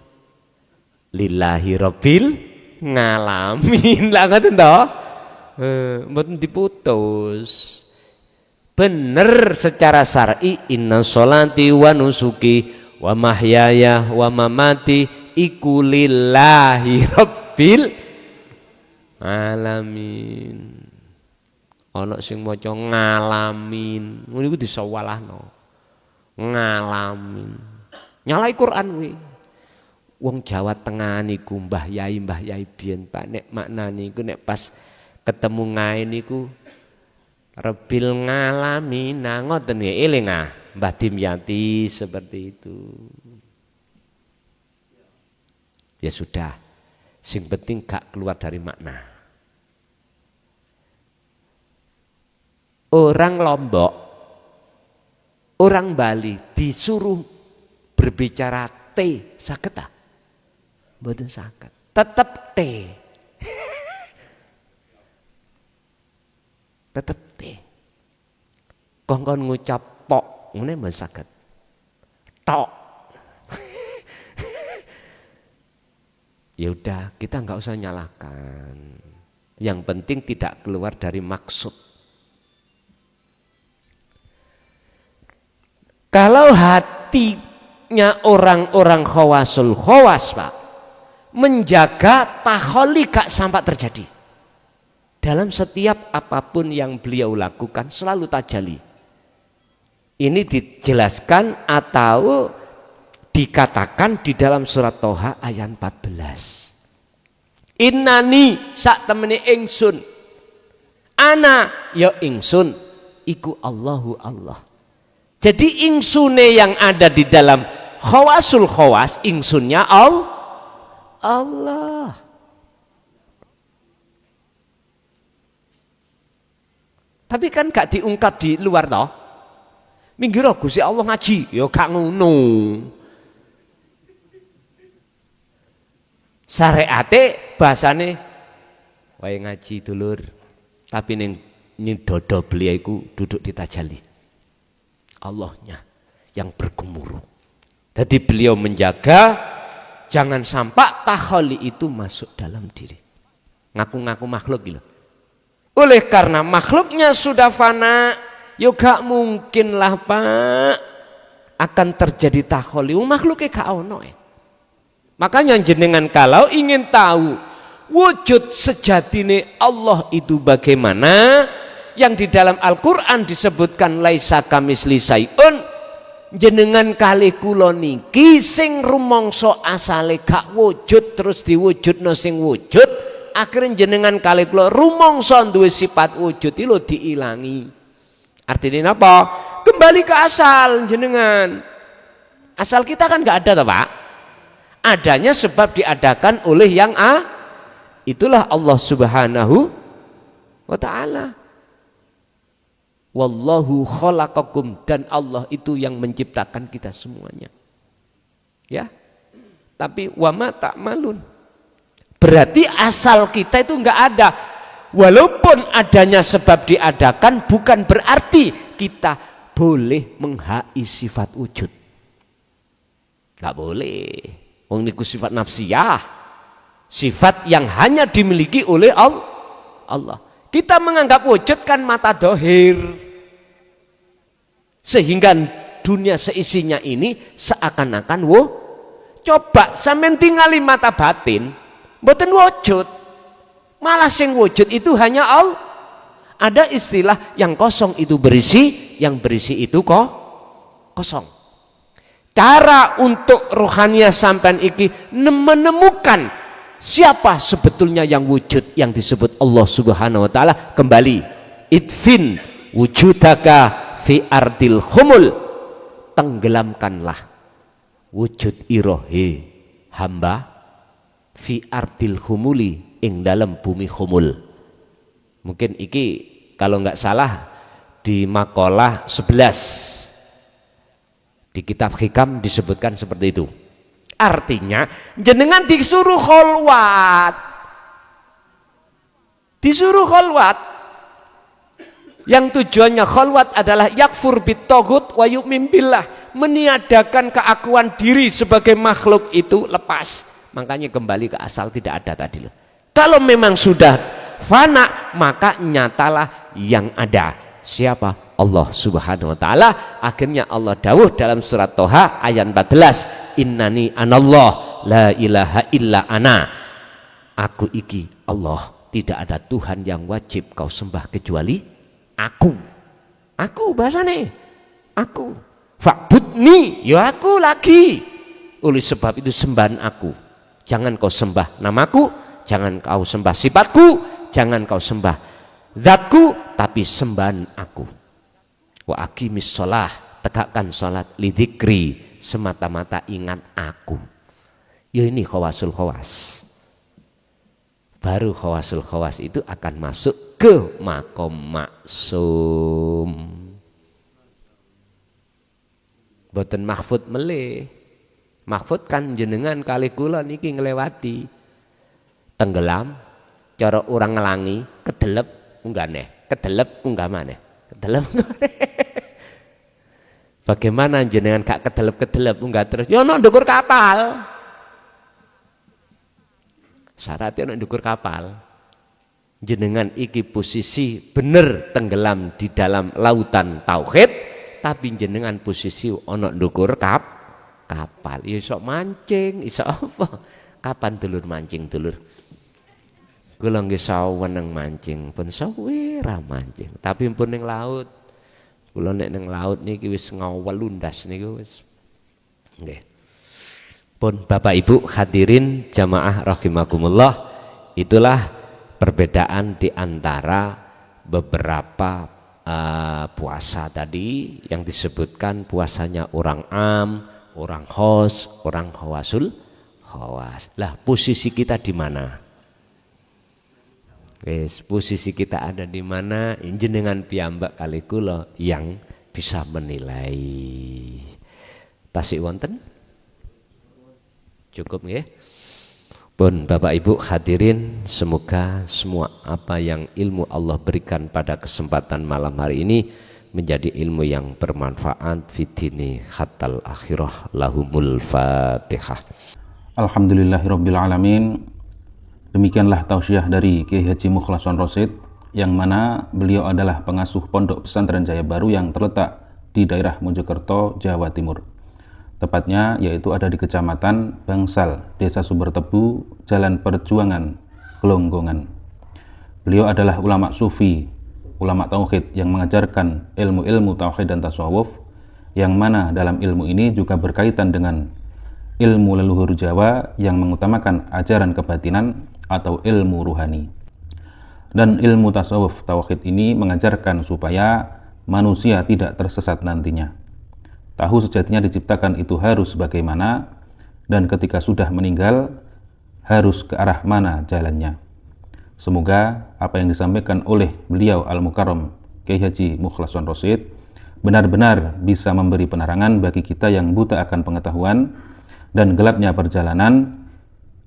lillahi rabbil ngalamin lah ngoten to. Mboten diputus. Bener secara syar'i inna sholati wa nusuki wa mahyaya wa mamati iku lillahi rabbil alamin. Ana sing maca ngalamin, ngono iku disawalahno. ngalamin. Nyalai Quran we. Wong Jawa Tengah niku Mbah Yai biyen Pak nek maknane iku nek pas ketemu ngae niku rebil ngalamina ngoten ya eling Mbah Dimyati seperti itu. Ya sudah, sing penting gak keluar dari makna. Orang Lombok, orang Bali disuruh berbicara T, saged ta? Mboten saged. Tetep T. Tetep T. Kongkon ngucap tok, ngene mboten saged. Tok. Ya udah, kita nggak usah nyalahkan. Yang penting tidak keluar dari maksud. Kalau hatinya orang-orang khawasul khawas, Pak, menjaga takholi gak sampai terjadi. Dalam setiap apapun yang beliau lakukan selalu tajali. Ini dijelaskan atau dikatakan di dalam surat Toha ayat 14. Innani sak temene ingsun. Ana ya ingsun iku Allahu Allah. Jadi insune yang ada di dalam khawasul khawas, insunnya Allah. Tapi kan gak diungkap di luar toh. Minggir Gusti Allah ngaji, ya gak ngono. Syariate bahasane wae ngaji dulur, tapi ning dodo beliau iku duduk di tajalli. Allahnya yang bergemuruh. Jadi beliau menjaga jangan sampai takholi itu masuk dalam diri. Ngaku-ngaku makhluk gitu. Oleh karena makhluknya sudah fana, ya gak mungkin lah Pak akan terjadi takholi. Makhluknya gak ono. Makanya jenengan kalau ingin tahu wujud sejatine Allah itu bagaimana, yang di dalam Al-Quran disebutkan laisa kamisli syai'un, jenengan kali kula niki sing rumangsa asale gak wujud terus diwujudno sing wujud, akhirnya jenengan kali kula rumangsa duwe sifat wujud iki lho diilangi. Artinya apa? Kembali ke asal jenengan. Asal kita kan gak ada toh Pak. Adanya sebab diadakan oleh yang itulah Allah Subhanahu wa ta'ala. Wallahu khalaqakum, dan Allah itu yang menciptakan kita semuanya. Ya. Tapi wama ta'malun. Berarti asal kita itu enggak ada. Walaupun adanya sebab diadakan bukan berarti kita boleh menghai sifat wujud. Enggak boleh. Wong niku sifat nafsiyah. Sifat yang hanya dimiliki oleh Allah. Kita menganggap wujud kan mata dohir. Sehingga dunia seisinya ini seakan-akan coba sampean tingali mata batin, mboten wujud. Malah sing wujud itu hanya Allah. Ada istilah yang kosong itu berisi, yang berisi itu kosong. Cara untuk rohania sampean iki menemukan siapa sebetulnya yang wujud yang disebut Allah Subhanahu wa ta'ala, kembali idfin wujudaka fi ardil khumul, tenggelamkanlah wujud irohe hamba fi ardil khumuli, ing dalam bumi khumul. Mungkin iki kalau nggak salah di makalah 11 di kitab Hikam disebutkan seperti itu. Artinya jenengan disuruh kholwat. Disuruh kholwat. Yang tujuannya kholwat adalah yakfur bitogut wa yu'min billah, meniadakan keakuan diri sebagai makhluk itu lepas. Makanya kembali ke asal, tidak ada tadi loh. Kalau memang sudah fana, maka nyatalah yang ada. Siapa? Allah Subhanahu wa ta'ala. Akhirnya Allah dawuh dalam surat Toha ayat 14, innani anallah la ilaha illa ana. Aku iki Allah, tidak ada Tuhan yang wajib kau sembah kecuali aku. Aku bahasane aku. Fa'budni, ya aku lagi. Oleh sebab itu sembahan aku. Jangan kau sembah namaku, jangan kau sembah sifatku, jangan kau sembah zatku, tapi sembahan aku. Wa aqimis shalah, tegakkan salat lidzikri, semata-mata ingat aku. Ya ini khawasul khawas. Baru khawasul khawas itu akan masuk ke makom maksum. Boten mahfud melih. Mahfud kan jenengan kali kula niki ngelewati. Tenggelam, cara orang ngelangi, kedelep unggah neh, kedelep unggah maneh. Kedelep. Bagaimana jenengan gak kedelep-kedelep unggah terus? Ya ono ndukur kapal. Syaratnya ono ndukur kapal. Jenengan iki posisi bener tenggelam di dalam lautan tauhid, tapi jenengan posisi ono ndukur kapal. Ya iso mancing, iso apa? Kapan dulur mancing dulur? Kula nggih saweneng mancing, pun sawira mancing, tapi pun ning laut. Kula nek ning laut niki wis ngawelundas niku wis. Nggih. Pun Bapak Ibu hadirin jamaah rahimakumullah, itulah perbedaan di antara beberapa puasa tadi yang disebutkan puasanya orang am, orang khos, orang khawasul khawas. Lah posisi kita di mana? Wes, posisi kita ada di mana? Jenengan piyambak kali kula yang bisa menilai. Tasik wonten? Cukup nggih? Pun Bapak Ibu hadirin, semoga semua apa yang ilmu Allah berikan pada kesempatan malam hari ini menjadi ilmu yang bermanfaat fitini hatal akhirah. Lahumul Fatihah. Alhamdulillahirabbil alamin. Demikianlah tausiah dari Kiai Haji Mukhlason Rosid, yang mana beliau adalah pengasuh Pondok Pesantren Jaya Baru yang terletak di daerah Mojokerto, Jawa Timur. Tepatnya yaitu ada di Kecamatan Bangsal, Desa Sumbertebu, Jalan Perjuangan, Gelonggongan. Beliau adalah ulama sufi, ulama tauhid yang mengajarkan ilmu-ilmu tauhid dan tasawuf, yang mana dalam ilmu ini juga berkaitan dengan ilmu leluhur Jawa yang mengutamakan ajaran kebatinan atau ilmu ruhani. Dan ilmu tasawuf tauhid ini mengajarkan supaya manusia tidak tersesat nantinya. Tahu sejatinya diciptakan itu harus bagaimana, dan ketika sudah meninggal harus ke arah mana jalannya. Semoga apa yang disampaikan oleh beliau Al-Mukarram Kiai Haji Mukhlason Rosid benar-benar bisa memberi penerangan bagi kita yang buta akan pengetahuan dan gelapnya perjalanan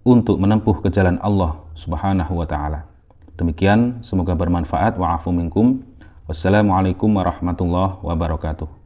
untuk menempuh ke jalan Allah Subhanahu wa taala. Demikian, semoga bermanfaat. Wa'afu minkum. Wassalamualaikum warahmatullahi wabarakatuh.